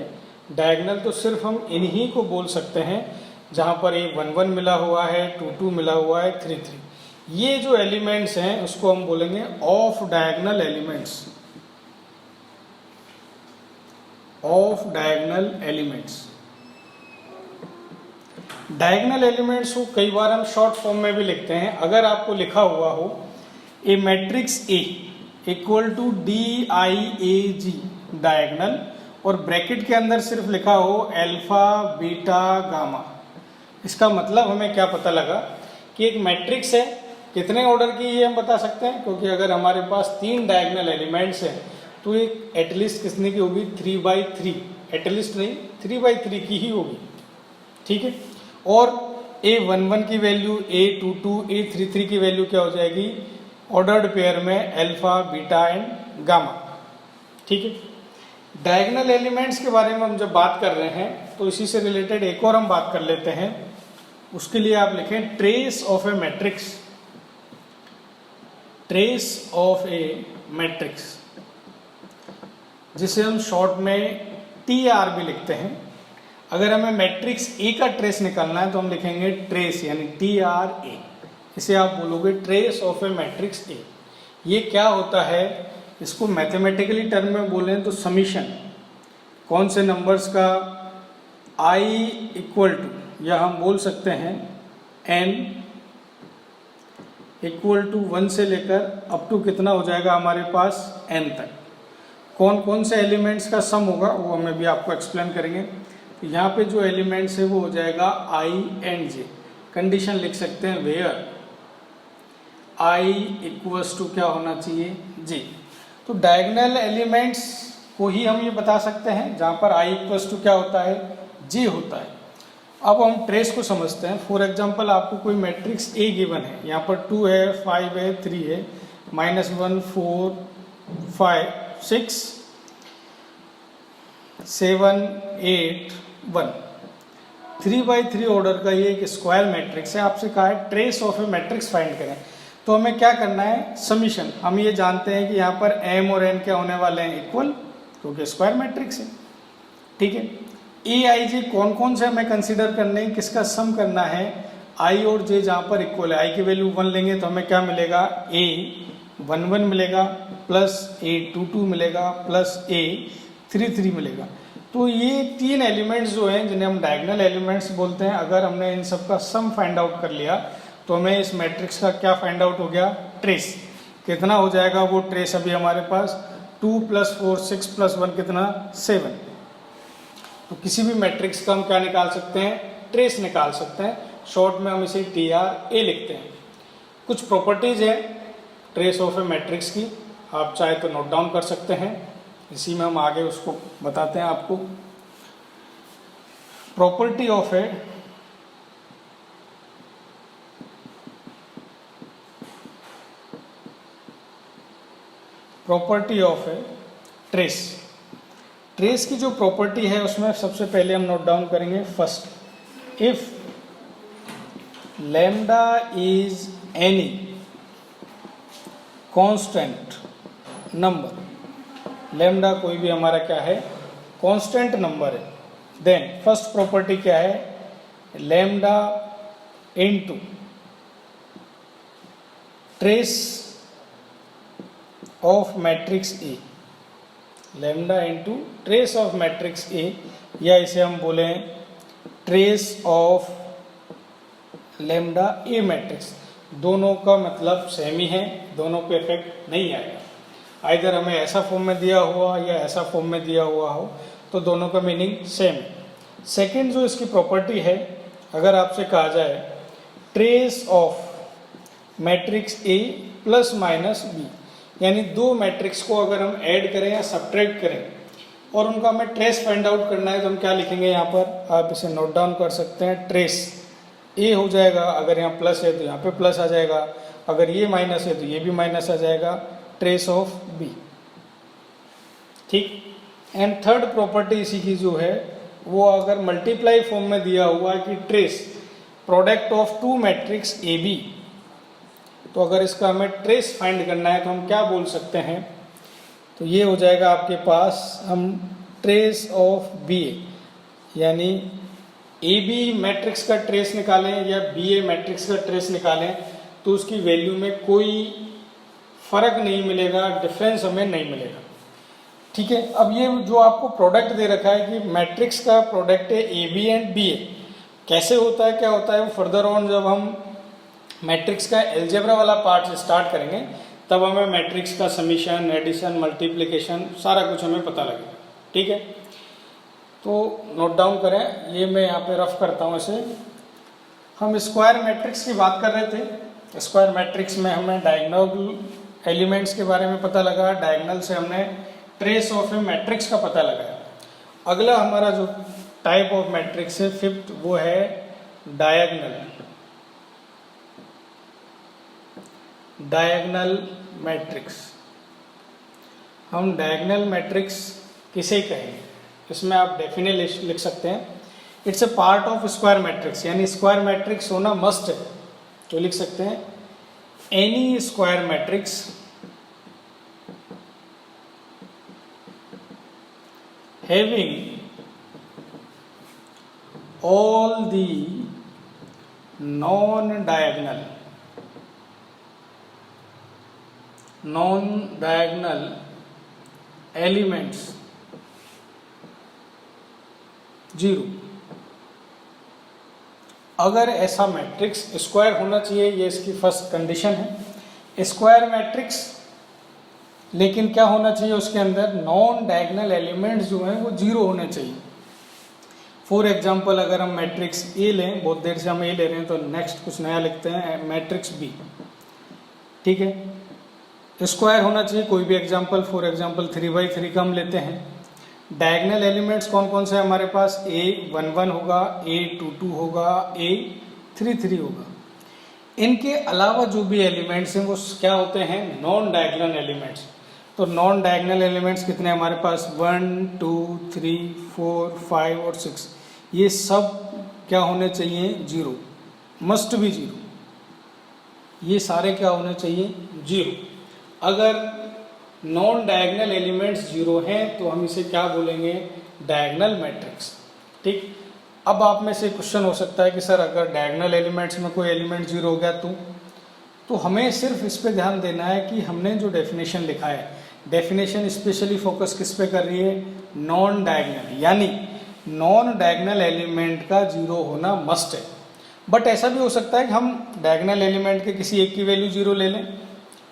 Speaker 1: डायगोनल तो सिर्फ हम इन्हीं को बोल सकते हैं जहाँ पर एक 1 1 मिला हुआ है, 2 2 मिला हुआ है, 3 3। ये जो एलिमेंट्स हैं उसको हम बोलेंगे of diagonal elements, of diagonal elements. Diagonal elements को कई बार हम शॉर्ट फॉर्म में भी लिखते हैं। अगर आपको लिखा हुआ हो a matrix A equal to DIAG diagonal, और ब्रैकेट के अंदर सिर्फ लिखा हो अल्फा बीटा गामा, इसका मतलब हमें क्या पता लगा कि एक मैट्रिक्स है। कितने ऑर्डर की ये हम बता सकते हैं, क्योंकि अगर हमारे पास 3 डायगोनल एलिमेंट्स हैं तो एक एटलीस्ट कितने की होगी, 3/3, एटलीस्ट नहीं 3/3 की ही होगी, ठीक है। और A11 की वैल्यू, A22, A33 की वैल्यू क्या हो जाएगी, ऑर्डर्ड पेयर में अल्फा बीटा एंड गामा, ठीक है। डायगोनल एलिमेंट्स के बारे में हम जब बात कर रहे हैं तो इसी से रिलेटेड एक और हम बात कर लेते हैं। उसके लिए आप लिखें trace of a matrix, trace of a matrix, जिसे हम शॉर्ट में TR भी लिखते हैं। अगर हमें मैट्रिक्स A का ट्रेस निकालना है तो हम लिखेंगे ट्रेस, यानी TRA। इसे आप बोलोगे trace of a matrix A। ये क्या होता है, इसको मैथमेटिकली टर्म में बोलें तो समीशन, कौन से नंबर्स का, I इक्वल टू, या हम बोल सकते हैं N इक्वल टू 1 से लेकर अप टू कितना हो जाएगा हमारे पास N तक। कौन कौन से एलिमेंट्स का सम होगा वो हमें भी आपको एक्सप्लेन करेंगे। तो यहाँ पे जो एलिमेंट्स है वो हो जाएगा I एंड J। कंडीशन लिख सकते हैं वेयर I इक्वल्स टू क्या होना चाहिए, J। तो डायगोनल एलिमेंट्स को ही हम ये बता सकते हैं जहाँ पर I इक्वल्स टू क्या होता है, J होता है। अब हम ट्रेस को समझते हैं। फॉर एग्जांपल आपको कोई मैट्रिक्स A गिवन है, यहाँ पर 2 है, 5 है, 3 है, -1 4 5 6 7 8 1। 3x3 ऑर्डर का ये एक स्क्वायर मैट्रिक्स है। आपसे कहा है trace of a matrix find करें, तो हमें क्या करना है, समीशन। हम ये जानते हैं कि यहाँ पर m और n क्या होने वाले हैं, इक्वल, क्योंकि स्क्वायर मैट्रिक्स है। ठीक है, ए आई जे कौन कौन से हमें कंसीडर करने हैं, किसका सम करना है, i और j जहाँ पर इक्वल है, i की वैल्यू 1 लेंगे तो हमें क्या मिलेगा, a 1 1 मिलेगा, प्लस a 2 2 मिलेगा, प्लस a 3 3 मिलेगा। तो ये तीन एलिमेंट्स जो हैं जिन्हें हम डायगोनल एलिमेंट्स बोलते हैं, अगर हमने इन सब का सम फाइंड आउट कर लिया तो हमें इस मैट्रिक्स का क्या फाइंड आउट हो गया, ट्रेस। कितना हो जाएगा वो ट्रेस अभी हमारे पास, 2 + 4 6 + 1 कितना, 7। तो किसी भी मैट्रिक्स का हम क्या निकाल सकते हैं, ट्रेस निकाल सकते हैं। शॉर्ट में हम इसे TRA लिखते हैं। कुछ प्रॉपर्टीज है ट्रेस ऑफ ए मैट्रिक्स की, आप चाहे तो नोट डाउन कर सकते हैं, इसी में हम आगे उसको बताते हैं आपको। Property of A trace. Trace की जो प्रॉपर्टी है उसमें सबसे पहले हम नोट डाउन करेंगे first, if lambda is any constant number, lambda कोई भी हमारा क्या है, कांस्टेंट नंबर है, देन फर्स्ट प्रॉपर्टी क्या है, lambda into trace of matrix A, lambda into trace of matrix ए, या इसे हम बोलें trace of lambda A matrix. दोनों का मतलब सेम ही है, दोनों पे इफेक्ट नहीं आएगा। आइदर हमें ऐसा फॉर्म में दिया हुआ या ऐसा फॉर्म में दिया हुआ हो तो दोनों का मीनिंग सेम है। सेकंड जो इसकी प्रॉपर्टी है, अगर आपसे कहा जाए trace of matrix A plus minus B, यानी दो मैट्रिक्स को अगर हम ऐड करें या सब्ट्रैक्ट करें और उनका हमें ट्रेस फाइंड आउट करना है, तो हम क्या लिखेंगे यहाँ पर, आप इसे नोट डाउन कर सकते हैं, ट्रेस ए हो जाएगा, अगर यहाँ प्लस है तो यहाँ पे प्लस आ जाएगा, अगर ये माइनस है तो ये भी माइनस आ जाएगा, ट्रेस ऑफ बी। ठीक। एंड थर्ड प्रॉपर्टी इसी की जो है वो, अगर मल्टीप्लाई फॉर्म में दिया हुआ है कि trace product of two matrix A B, तो अगर इसका हमें ट्रेस फाइंड करना है तो हम क्या बोल सकते हैं, तो ये हो जाएगा आपके पास, हम ट्रेस ऑफ बी ए, यानी ए बी मैट्रिक्स का ट्रेस निकालें या बी ए मैट्रिक्स का ट्रेस निकालें तो उसकी वैल्यू में कोई फर्क नहीं मिलेगा, डिफरेंस हमें नहीं मिलेगा। ठीक है, अब ये जो आपको प्रोडक्ट दे रखा है कि मैट्रिक्स का प्रोडक्ट है ए बी एंड बी ए, कैसे होता है, क्या होता है, वो फर्दर ऑन जब हम मैट्रिक्स का एल्जेब्रा वाला पार्ट स्टार्ट करेंगे तब हमें मैट्रिक्स का समीशन, एडिशन, मल्टीप्लिकेशन सारा कुछ हमें पता लगेगा। ठीक है, तो नोट डाउन करें, ये मैं यहाँ पे रफ करता हूँ इसे। हम स्क्वायर मैट्रिक्स की बात कर रहे थे, स्क्वायर मैट्रिक्स में हमें डायगोनल एलिमेंट्स के बारे में पता लगा, डायगोनल से हमने ट्रेस ऑफ ए मैट्रिक्स का पता लगाया। अगला हमारा जो टाइप ऑफ मैट्रिक्स है फिफ्थ, वो है डायगोनल मैट्रिक्स। हम डायगोनल मैट्रिक्स किसे कहेंगे, इसमें आप डेफिनेशन लिख सकते हैं, it's a part of square matrix, यानी स्क्वायर मैट्रिक्स होना मस्ट है, तो लिख सकते हैं N E square matrix having all the non diagonal elements 0। अगर ऐसा मैट्रिक्स स्क्वायर होना चाहिए, ये इसकी फर्स्ट कंडीशन है, स्क्वायर मैट्रिक्स, लेकिन क्या होना चाहिए उसके अंदर, नॉन डायगोनल एलिमेंट्स जो हैं वो 0 होने चाहिए। फॉर एग्जांपल अगर हम मैट्रिक्स ए लें, बहुत देर से हम ए ले रहे हैं तो नेक्स्ट कुछ नया लिखते हैं, मैट्रिक्स बी। ठीक है, स्क्वायर होना चाहिए, कोई भी एग्जांपल, फॉर एग्जांपल 3/3 का हम लेते हैं। डायगोनल एलिमेंट्स कौन कौन से हमारे पास, A11 होगा, A22 होगा, A33 होगा। इनके अलावा जो भी एलिमेंट्स हैं वो क्या होते हैं, नॉन डायगोनल एलिमेंट्स। तो नॉन डायगोनल एलिमेंट्स कितने हमारे पास, 1 2 3 4 5 और 6, ये सब क्या होने चाहिए, जीरो, मस्ट बी जीरो, ये सारे क्या होने चाहिए, जीरो। अगर नॉन डायगनल एलिमेंट्स जीरो हैं तो हम इसे क्या बोलेंगे, डायगनल मैट्रिक्स। ठीक, अब आप में से क्वेश्चन हो सकता है कि सर अगर डायगनल एलिमेंट्स में कोई एलिमेंट जीरो हो गया तो हमें सिर्फ इस पे ध्यान देना है कि हमने जो डेफिनेशन लिखा है, डेफिनेशन स्पेशली फोकस किस पे कर रही है, नॉन डायगनल, यानी नॉन डायगनल एलिमेंट का जीरो होना मस्ट है। बट ऐसा भी हो सकता है कि हम डायगनल एलिमेंट के किसी एक की वैल्यू जीरो ले लें,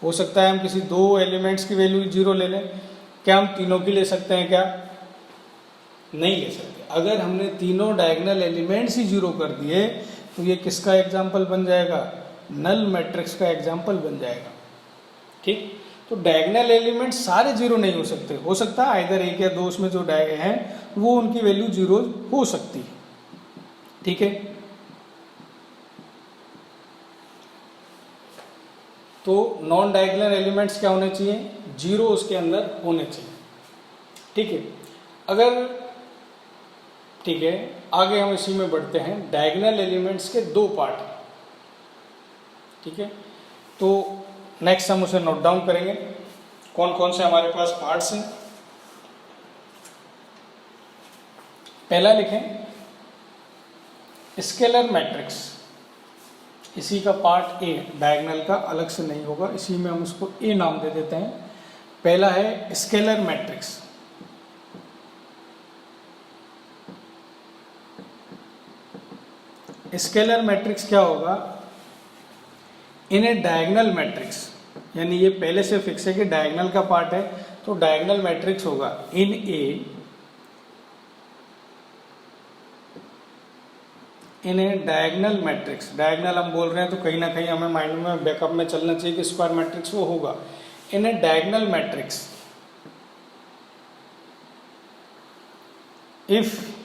Speaker 1: हो सकता है हम किसी दो एलिमेंट्स की वैल्यू जीरो ले लें। क्या हम तीनों की ले सकते हैं, क्या नहीं ले सकते। अगर हमने तीनों डायगनल एलिमेंट्स ही जीरो कर दिए तो ये किसका एग्जाम्पल बन जाएगा, नल मैट्रिक्स का एग्जाम्पल बन जाएगा। ठीक, तो डायगनल एलिमेंट सारे जीरो नहीं हो सकते, हो सकता है आइदर एक या दो उसमें जो हैं वो उनकी वैल्यू जीरो हो सकती है। ठीक है, तो नॉन डायगनल एलिमेंट्स क्या होने चाहिए, जीरो उसके अंदर होने चाहिए। ठीक है, अगर ठीक है, आगे हम इसी में बढ़ते हैं। डायगनल एलिमेंट्स के दो पार्ट, ठीक है, तो नेक्स्ट हम उसे नोट डाउन करेंगे कौन कौन से हमारे पास पार्ट्स हैं। पहला लिखें स्केलर मैट्रिक्स, इसी का पार्ट ए, डायगनल का अलग से नहीं होगा, इसी में हम उसको ए नाम दे देते हैं। पहला है स्केलर मैट्रिक्स। स्केलर मैट्रिक्स क्या होगा, इन ए डायगनल मैट्रिक्स, यानी ये पहले से फिक्स है कि डायगनल का पार्ट है, तो डायगनल मैट्रिक्स होगा in a diagonal matrix. Diagonal हम बोल रहे हैं तो कहीं ना कहीं हमें माइंड में बैकअप में चलना चाहिए कि स्क्वायर मैट्रिक्स वो होगा। In a diagonal matrix if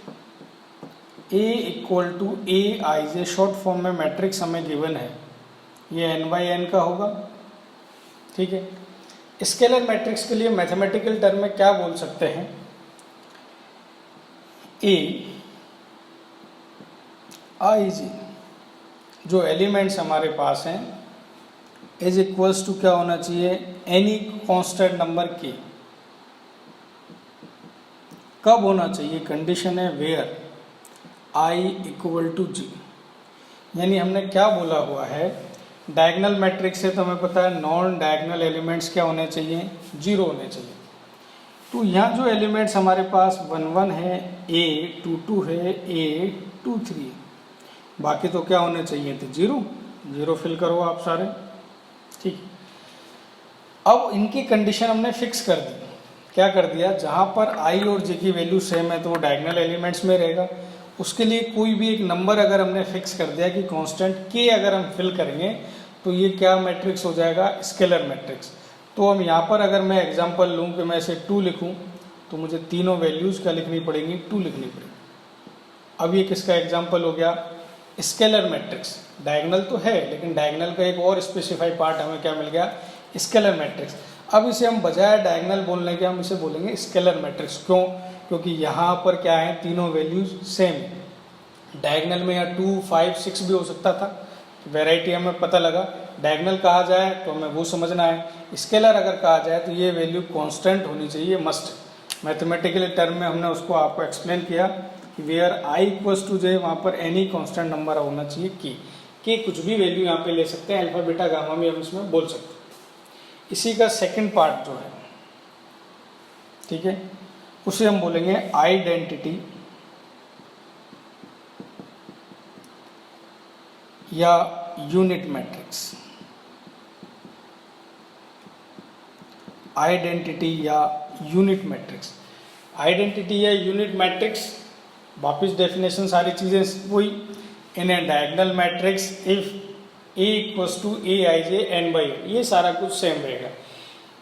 Speaker 1: A equal to A I J, short form में मैट्रिक्स हमें गिवन है, ये n बाई एन का होगा। ठीक है, स्केलर मैट्रिक्स के लिए मैथमेटिकल टर्म में क्या बोल सकते हैं, ए आई जी, जो एलिमेंट्स हमारे पास हैं, इज इक्वल्स टू क्या होना चाहिए, एनी कांस्टेंट नंबर के। कब होना चाहिए, कंडीशन है वेयर आई इक्वल टू जी, यानी हमने क्या बोला हुआ है, डायगनल मैट्रिक्स से तो हमें पता है नॉन डायगनल एलिमेंट्स क्या होने चाहिए, जीरो होने चाहिए। तो यहाँ जो एलिमेंट्स हमारे पास 1 1 है, ए 2 2 है, ए 2 3 है, बाकी तो क्या होने चाहिए थे, जीरो। जीरो फिल करो आप सारे। ठीक, अब इनकी कंडीशन हमने फिक्स कर दी। क्या कर दिया, जहाँ पर आई और जे की वैल्यू सेम है तो वो डायगनल एलिमेंट्स में रहेगा। उसके लिए कोई भी एक नंबर अगर हमने फिक्स कर दिया कि कांस्टेंट के अगर हम फिल करेंगे तो ये क्या मैट्रिक्स हो जाएगा, स्केलर मैट्रिक्स। तो हम यहाँ पर अगर मैं एग्जांपल लूँ कि मैं इसे 2 लिखूँ तो मुझे तीनों वैल्यूज़ क्या लिखनी पड़ेंगी, 2 लिखनी पड़ेगी। अब ये किसका एग्जांपल हो गया, स्केलर मैट्रिक्स। डायगनल तो है लेकिन डायगनल का एक और स्पेसिफाई पार्ट हमें क्या मिल गया, स्केलर मैट्रिक्स। अब इसे हम बजाय डायगनल बोलने के हम इसे बोलेंगे स्केलर मैट्रिक्स। क्यों, क्योंकि यहाँ पर क्या है, तीनों वैल्यूज सेम है। डायगनल में या 2 5 6 भी हो सकता था, वैरायटी हमें पता लगा। डायगनल कहा जाए तो हमें वो समझना है, स्केलर अगर कहा जाए तो ये वैल्यू कांस्टेंट होनी चाहिए, मस्ट। मैथमेटिकल टर्म में हमने उसको आपको एक्सप्लेन किया कि वेयर आई इक्वल्स टू जे, वहाँ पर एनी कांस्टेंट नंबर होना चाहिए की कुछ भी वैल्यू यहाँ पे ले सकते हैं, अल्फा बीटा गामा भी हम इसमें बोल सकते हैं। इसी का सेकंड पार्ट जो है, ठीक है, उसे हम बोलेंगे आइडेंटिटी या यूनिट मैट्रिक्स। आइडेंटिटी या यूनिट मैट्रिक्स, आइडेंटिटी या यूनिट मैट्रिक्स, वापिस डेफिनेशन सारी चीजें वही। In a diagonal matrix if a equals to A I J N by, ये सारा कुछ सेम रहेगा,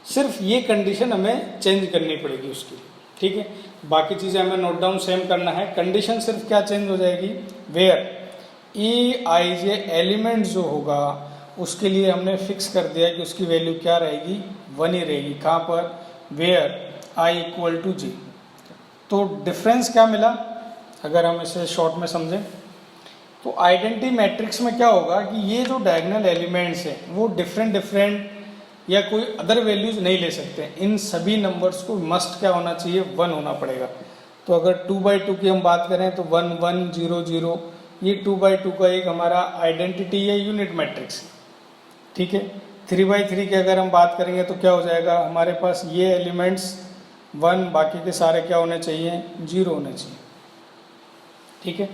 Speaker 1: सिर्फ ये कंडीशन हमें चेंज करनी पड़ेगी उसकी। ठीक है, बाकी चीजें हमें नोट डाउन सेम करना है, कंडीशन सिर्फ क्या चेंज हो जाएगी, where A I J element जो होगा उसके लिए हमने फिक्स कर दिया कि उसकी वैल्यू क्या रहेगी, 1 ही रहेगी। कहाँ पर, वेयर आई इक्वल टू जे। तो डिफरेंस क्या मिला, अगर हम इसे शॉर्ट में समझें, तो आइडेंटिटी मैट्रिक्स में क्या होगा कि ये जो डायगोनल एलिमेंट्स हैं वो डिफरेंट या कोई अदर वैल्यूज नहीं ले सकते। इन सभी नंबर्स को मस्ट क्या होना चाहिए, 1 होना पड़ेगा। तो अगर 2/2 की हम बात करें तो 1 1 0 0, ये 2/2 का एक हमारा आइडेंटिटी या यूनिट मैट्रिक्स, ठीक है। 3/3 की अगर हम बात करेंगे तो क्या हो जाएगा, हमारे पास ये एलिमेंट्स 1, बाकी के सारे क्या होने चाहिए, 0 होने चाहिए, ठीक है।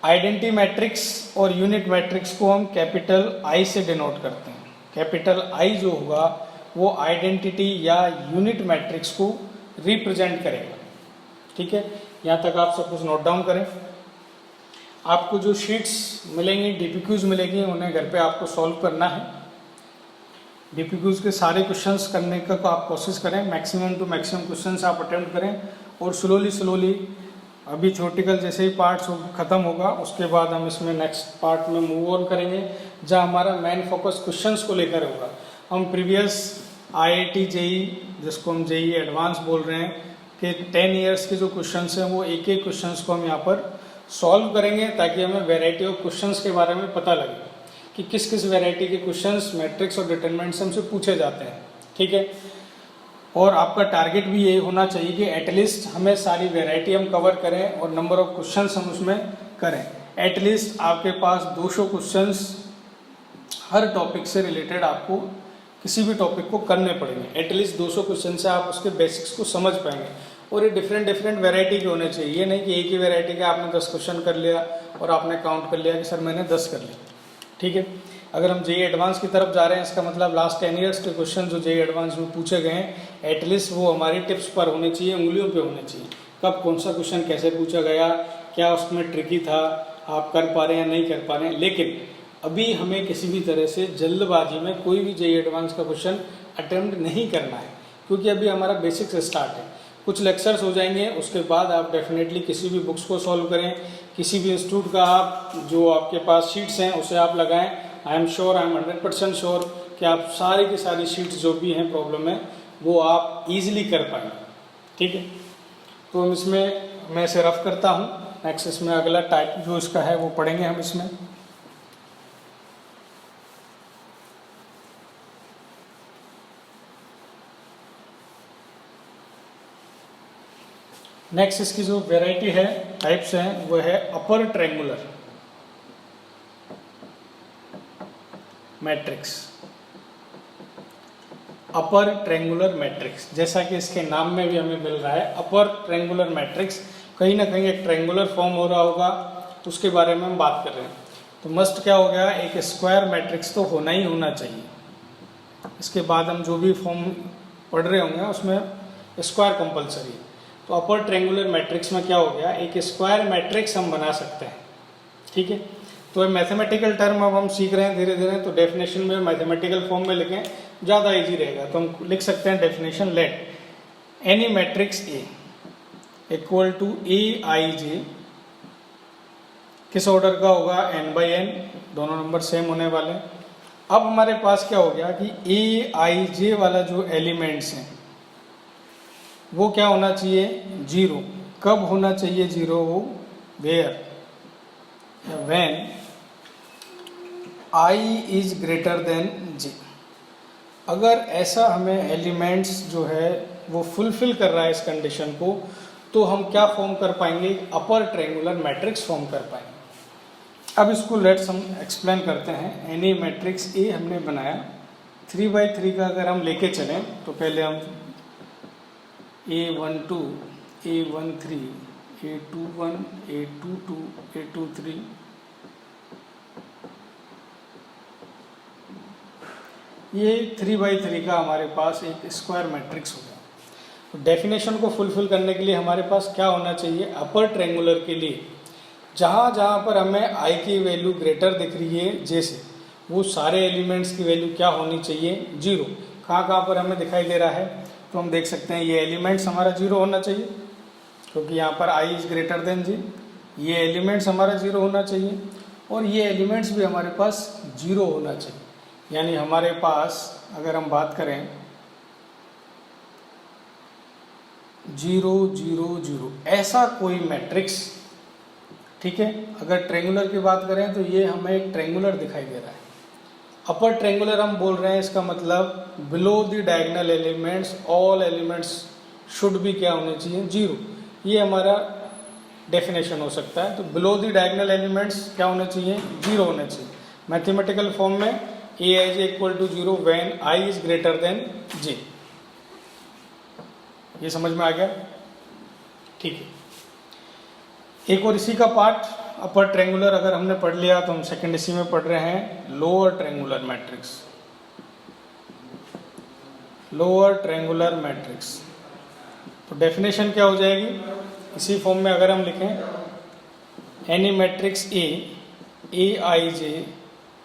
Speaker 1: आइडेंटिटी मैट्रिक्स और यूनिट मैट्रिक्स को हम कैपिटल आई से डिनोट करते हैं। कैपिटल आई जो होगा वो आइडेंटिटी या यूनिट मैट्रिक्स को रिप्रेजेंट करेगा, ठीक है। यहाँ तक आप सब कुछ नोट डाउन करें। आपको जो शीट्स मिलेंगी, डीपीक्यूज मिलेंगी, उन्हें घर पे आपको सॉल्व करना है। डीपीक्यूज के सारे क्वेश्चंस करने का आप कोशिश करें, मैक्सिमम टू मैक्सिमम क्वेश्चंस आप अटेम्प्ट करें, और स्लोली अभी थ्योरेटिकल जैसे ही पार्ट्स खत्म होगा उसके बाद हम इसमें नेक्स्ट पार्ट में मूव ऑन करेंगे, जहाँ हमारा मेन फोकस क्वेश्चंस को लेकर होगा। हम प्रीवियस आईआईटी जेई, जिसको हम जेई एडवांस बोल रहे हैं, कि 10 ईयर्स के जो क्वेश्चंस हैं वो एक एक क्वेश्चंस को हम यहाँ पर सॉल्व करेंगे, ताकि हमें वेराइटी ऑफ क्वेश्चंस के बारे में पता लगे कि किस किस वेराइटी के क्वेश्चंस मैट्रिक्स और डिटरमिनेंट्स हमसे पूछे जाते हैं, ठीक है। और आपका टारगेट भी ये होना चाहिए कि एटलीस्ट हमें सारी वेराइटी हम कवर करें और नंबर ऑफ क्वेश्चंस हम उसमें करें। एटलीस्ट आपके पास 200 क्वेश्चंस हर टॉपिक से रिलेटेड आपको किसी भी टॉपिक को करने पड़ेंगे। एटलीस्ट 200 क्वेश्चन से आप उसके बेसिक्स को समझ पाएंगे, और ये डिफरेंट वेराइटी के होने चाहिए। ये नहीं कि एक ही वेराइटी का आपने 10 क्वेश्चन कर लिया और आपने काउंट कर लिया कि सर मैंने 10 कर लिया, ठीक है। अगर हम जेई एडवांस की तरफ जा रहे हैं, इसका मतलब लास्ट 10 ईयर्स के क्वेश्चन जो जेई एडवांस में पूछे गए हैं, एटलीस्ट वो हमारी टिप्स पर होने चाहिए, उंगलियों पे होने चाहिए। कब कौन सा क्वेश्चन कैसे पूछा गया, क्या उसमें ट्रिकी था, आप कर पा रहे हैं या नहीं कर पा रहे हैं। लेकिन अभी हमें किसी भी तरह से जल्दबाजी में कोई भी जेई एडवांस का क्वेश्चन अटेम्प्ट नहीं करना है, क्योंकि अभी हमारा बेसिक्स स्टार्ट है। कुछ लेक्चर्स हो जाएंगे, उसके बाद आप डेफिनेटली किसी भी बुक्स को सॉल्व करें, किसी भी इंस्टीट्यूट का आप जो आपके पास शीट्स हैं उसे आप लगाएं। आई एम 100% श्योर कि आप सारी की सारी शीट्स जो भी हैं प्रॉब्लम में, वो आप इजीली कर पाएंगे, ठीक है। तो हम इसमें, मैं इसे रफ करता हूँ, नेक्स्ट इसमें अगला टाइप जो इसका है वो पढ़ेंगे हम इसमें। नेक्स्ट इसकी जो वेराइटी है, टाइप्स हैं, वो है upper triangular matrix. Upper triangular matrix, जैसा कि इसके नाम में भी हमें मिल रहा है अपर ट्रायंगुलर मैट्रिक्स, कहीं ना कहीं एक ट्रायंगुलर फॉर्म हो रहा होगा, उसके बारे में हम बात कर रहे हैं। तो मस्ट क्या हो गया, एक स्क्वायर मैट्रिक्स तो होना ही होना चाहिए। इसके बाद हम जो भी फॉर्म पढ़ रहे होंगे उसमें स्क्वायर कंपलसरी है। तो अपर ट्रायंगुलर मैट्रिक्स में क्या हो गया, एक स्क्वायर मैट्रिक्स हम बना सकते हैं, ठीक है। तो मैथमेटिकल टर्म अब हम सीख रहे हैं धीरे धीरे, तो डेफिनेशन में मैथमेटिकल फॉर्म में लिखें ज़्यादा इजी रहेगा। तो हम लिख सकते हैं definition, let any matrix a equal to A I j, किस ऑर्डर का होगा, n/n, दोनों नंबर सेम होने वाले। अब हमारे पास क्या हो गया कि ए आई जे वाला जो एलिमेंट्स हैं वो क्या होना चाहिए, 0। कब होना चाहिए 0, वो where when i is greater than j। अगर ऐसा हमें एलिमेंट्स जो है वो फुलफिल कर रहा है इस कंडीशन को, तो हम क्या फॉर्म कर पाएंगे, अपर ट्रायंगुलर मैट्रिक्स फॉर्म कर पाएंगे। अब इसको लेट्स हम एक्सप्लेन करते हैं। एनी मैट्रिक्स ए हमने बनाया, 3/3 का अगर हम लेके चलें तो पहले हम A12, A13, A21, A22, A23, ये 3/3 का हमारे पास एक स्क्वायर मैट्रिक्स होगा। तो डेफिनेशन को फुलफिल करने के लिए हमारे पास क्या होना चाहिए, अपर ट्रायंगुलर के लिए जहाँ जहाँ पर हमें i की वैल्यू ग्रेटर दिख रही है j से, वो सारे एलिमेंट्स की वैल्यू क्या होनी चाहिए, 0। कहाँ कहाँ पर हमें दिखाई दे रहा है, तो हम देख सकते हैं ये एलिमेंट्स हमारा 0 होना चाहिए, क्योंकि यहाँ पर i is greater than j। ये एलिमेंट्स हमारा 0 होना चाहिए, और ये एलिमेंट्स भी हमारे पास 0 होना चाहिए। यानी हमारे पास अगर हम बात करें 0 0 0, ऐसा कोई मैट्रिक्स, ठीक है। अगर ट्रेंगुलर की बात करें तो ये हमें एक ट्रेंगुलर दिखाई दे रहा है। अपर ट्रेंगुलर हम बोल रहे हैं, इसका मतलब below the diagonal elements all elements should भी क्या होने चाहिए, जीरो। ये हमारा डेफिनेशन हो सकता है। तो बिलो द डायगोनल एलिमेंट्स क्या होने चाहिए, जीरो होने चाहिए। मैथमेटिकल फॉर्म में a I J equal to zero when i is greater than j. ये समझ में आ गया, ठीक है। एक और इसी का पार्ट, अपर ट्रेंगुलर अगर हमने पढ़ लिया तो हम सेकंड इसी में पढ़ रहे हैं lower triangular matrix. Lower triangular matrix तो डेफिनेशन क्या हो जाएगी, इसी फॉर्म में अगर हम लिखें any matrix A I J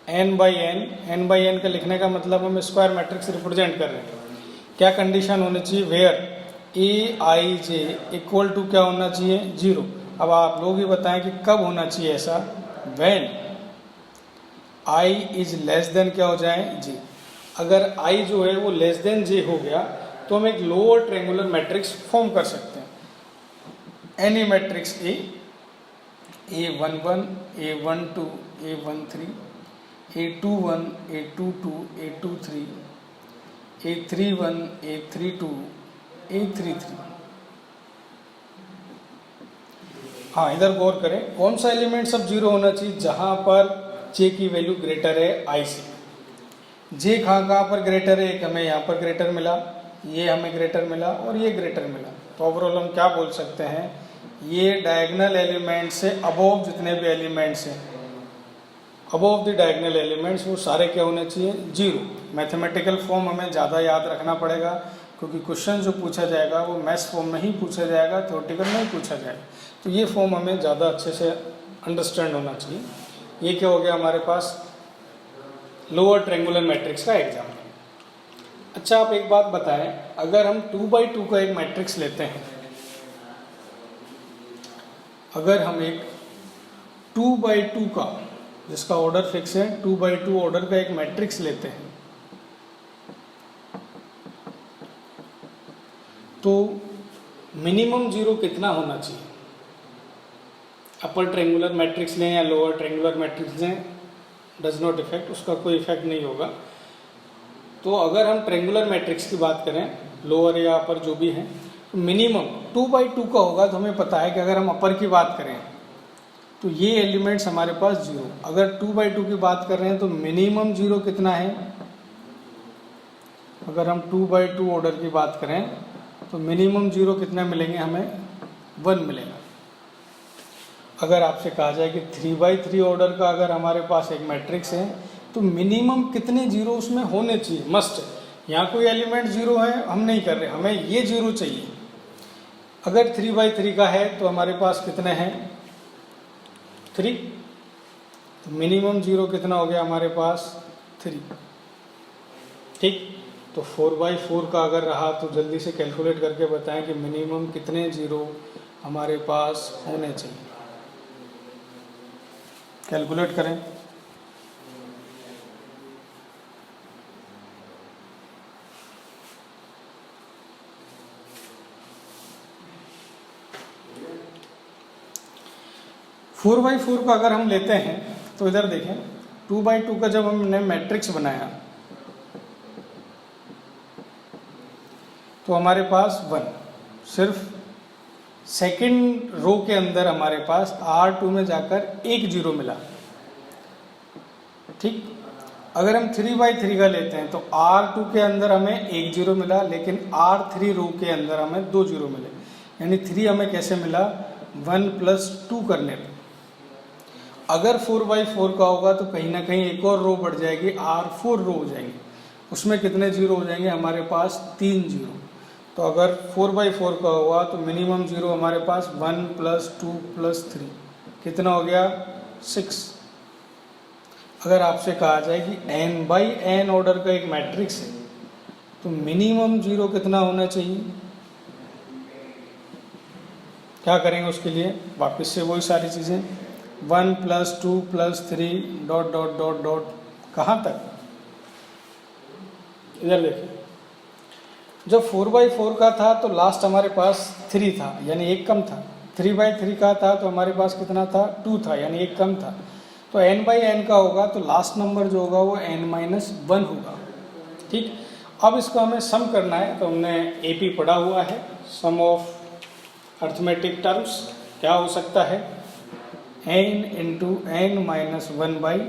Speaker 1: N by N का लिखने का मतलब हम स्क्वायर मैट्रिक्स रिप्रेजेंट कर रहे हैं। क्या कंडीशन होनी चाहिए, where A I J equal to क्या होना चाहिए, जीरो। अब आप लोग ही बताएं कि कब होना चाहिए ऐसा, when i is less than क्या हो जाए, जे। अगर आई जो है वो लेस देन जे हो गया तो हम एक लोअर ट्रेंगुलर मैट्रिक्स फॉर्म कर सकते हैं। Any matrix A11, A12, A13, A21, A22, A23, A31, A32, A33। हाँ, इधर गौर करें, कौन सा एलिमेंट सब जीरो होना चाहिए, जहां पर जे की वैल्यू ग्रेटर है आई से। जे कहाँ पर ग्रेटर है, एक हमें यहाँ पर ग्रेटर मिला, ये हमें ग्रेटर मिला और ये ग्रेटर मिला। तो ओवरऑल हम क्या बोल सकते हैं, ये डायगोनल एलिमेंट से अबोव जितने भी एलिमेंट्स हैं, अबोव द डायगोनल एलिमेंट्स, वो सारे क्या होने चाहिए, जीरो। मैथमेटिकल फॉर्म हमें ज़्यादा याद रखना पड़ेगा क्योंकि क्वेश्चन जो पूछा जाएगा वो मैथ्स फॉर्म में ही पूछा जाएगा, थ्योरेटिकल में ही पूछा जाएगा। तो ये फॉर्म हमें ज़्यादा अच्छे से अंडरस्टैंड होना चाहिए। ये क्या हो गया हमारे पास, लोअर ट्रेंगुलर मैट्रिक्स का एग्जाम्पल। अच्छा, आप एक बात बताएं, अगर हम 2x2 का एक मैट्रिक्स लेते हैं, अगर हम एक 2x2 का, जिसका ऑर्डर फिक्स है, 2x2 ऑर्डर का एक मैट्रिक्स लेते हैं, तो मिनिमम जीरो कितना होना चाहिए। अपर ट्रेंगुलर मैट्रिक्स लें या लोअर ट्रेंगुलर मैट्रिक्स लें, डज नॉट इफेक्ट, उसका कोई इफेक्ट नहीं होगा। तो अगर हम ट्रेंगुलर मैट्रिक्स की बात करें, लोअर या अपर जो भी है, तो मिनिमम 2x2 का होगा। तो हमें पता है कि अगर हम अपर की बात करें तो ये एलिमेंट्स हमारे पास जीरो। अगर 2x2 की बात कर रहे हैं तो मिनिमम जीरो कितना है, अगर हम 2x2 ऑर्डर की बात करें तो मिनिमम जीरो कितने मिलेंगे, हमें 1 मिलेगा। अगर आपसे कहा जाए कि 3x3 ऑर्डर का अगर हमारे पास एक मैट्रिक्स है तो मिनिमम कितने जीरो उसमें होने चाहिए, मस्ट है। यहाँ कोई एलिमेंट जीरो है हम नहीं कर रहे, हमें ये जीरो चाहिए। अगर 3x3 का है तो हमारे पास कितने हैं, 3। तो मिनिमम जीरो कितना हो गया हमारे पास, 3। ठीक, तो 4x4 का अगर रहा तो जल्दी से कैलकुलेट करके बताएं कि मिनिमम कितने जीरो हमारे पास होने चाहिए। कैलकुलेट करें। फोर बाई फोर का अगर हम लेते हैं तो इधर देखें, 2x2 का जब हमने मैट्रिक्स बनाया तो हमारे पास 1, सिर्फ सेकंड रो के अंदर हमारे पास R2 में जाकर एक जीरो मिला। ठीक, अगर हम 3x3 का लेते हैं तो R2 के अंदर हमें एक जीरो मिला, लेकिन R3 रो के अंदर हमें 2 जीरो मिले। यानी 3 हमें कैसे मिला, 1 + 2 करने पर। अगर 4x4 का होगा तो कहीं ना कहीं एक और रो बढ़ जाएगी, R4 रो हो जाएंगे, उसमें कितने जीरो हो जाएंगे हमारे पास, 3 जीरो। तो अगर 4x4 का हुआ तो मिनिमम जीरो हमारे पास 1 + 2 + 3 कितना हो गया, 6। अगर आपसे कहा जाए कि n/n ऑर्डर का एक मैट्रिक्स है तो मिनिमम जीरो कितना होना चाहिए, क्या करेंगे उसके लिए, वापस से वही सारी चीज़ें, 1 + 2 + 3 ... कहाँ तक, इधर देखिए, जब 4x4 का था तो लास्ट हमारे पास 3 था, यानी एक कम था। 3/3 का था तो हमारे पास कितना था 2 था, यानी एक कम था। तो n/n का होगा तो लास्ट नंबर जो होगा वो n-1 होगा। ठीक, अब इसको हमें सम करना है, तो हमने AP पढ़ा हुआ है, सम ऑफ अर्थमेटिक टर्म्स क्या हो सकता है, n इंटू n-1/2।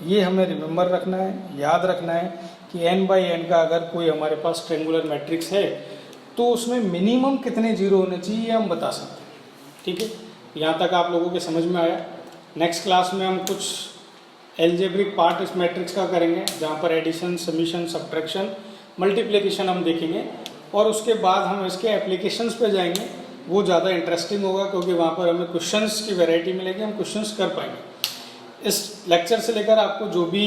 Speaker 1: ये हमें रिमेंबर रखना है, याद रखना है कि n/n का अगर कोई हमारे पास ट्रेंगुलर मैट्रिक्स है तो उसमें मिनिमम कितने जीरो होने चाहिए ये हम बता सकते हैं। ठीक है, यहाँ तक आप लोगों के समझ में आया। नेक्स्ट क्लास में हम कुछ एल्जेब्रिक पार्ट इस मैट्रिक्स का करेंगे, जहाँ पर एडिशन, समीशन, सब्ट्रैक्शन, मल्टीप्लिकेशन हम देखेंगे, और उसके बाद हम इसके एप्लीकेशंस पे जाएंगे। वो ज़्यादा इंटरेस्टिंग होगा क्योंकि वहाँ पर हमें क्वेश्चंस की वैरायटी मिलेगी, हम क्वेश्चंस कर पाएंगे। इस लेक्चर से लेकर आपको जो भी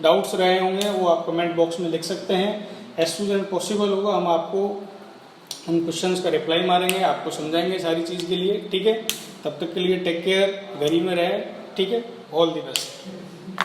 Speaker 1: डाउट्स रहे होंगे वो आप कमेंट बॉक्स में लिख सकते हैं। एज सून एज पॉसिबल होगा हम आपको उन क्वेश्चंस का रिप्लाई मारेंगे, आपको समझाएंगे सारी चीज़ के लिए। ठीक है, तब तक के लिए टेक केयर, घर ही में रहे। ठीक है, ऑल द बेस्ट।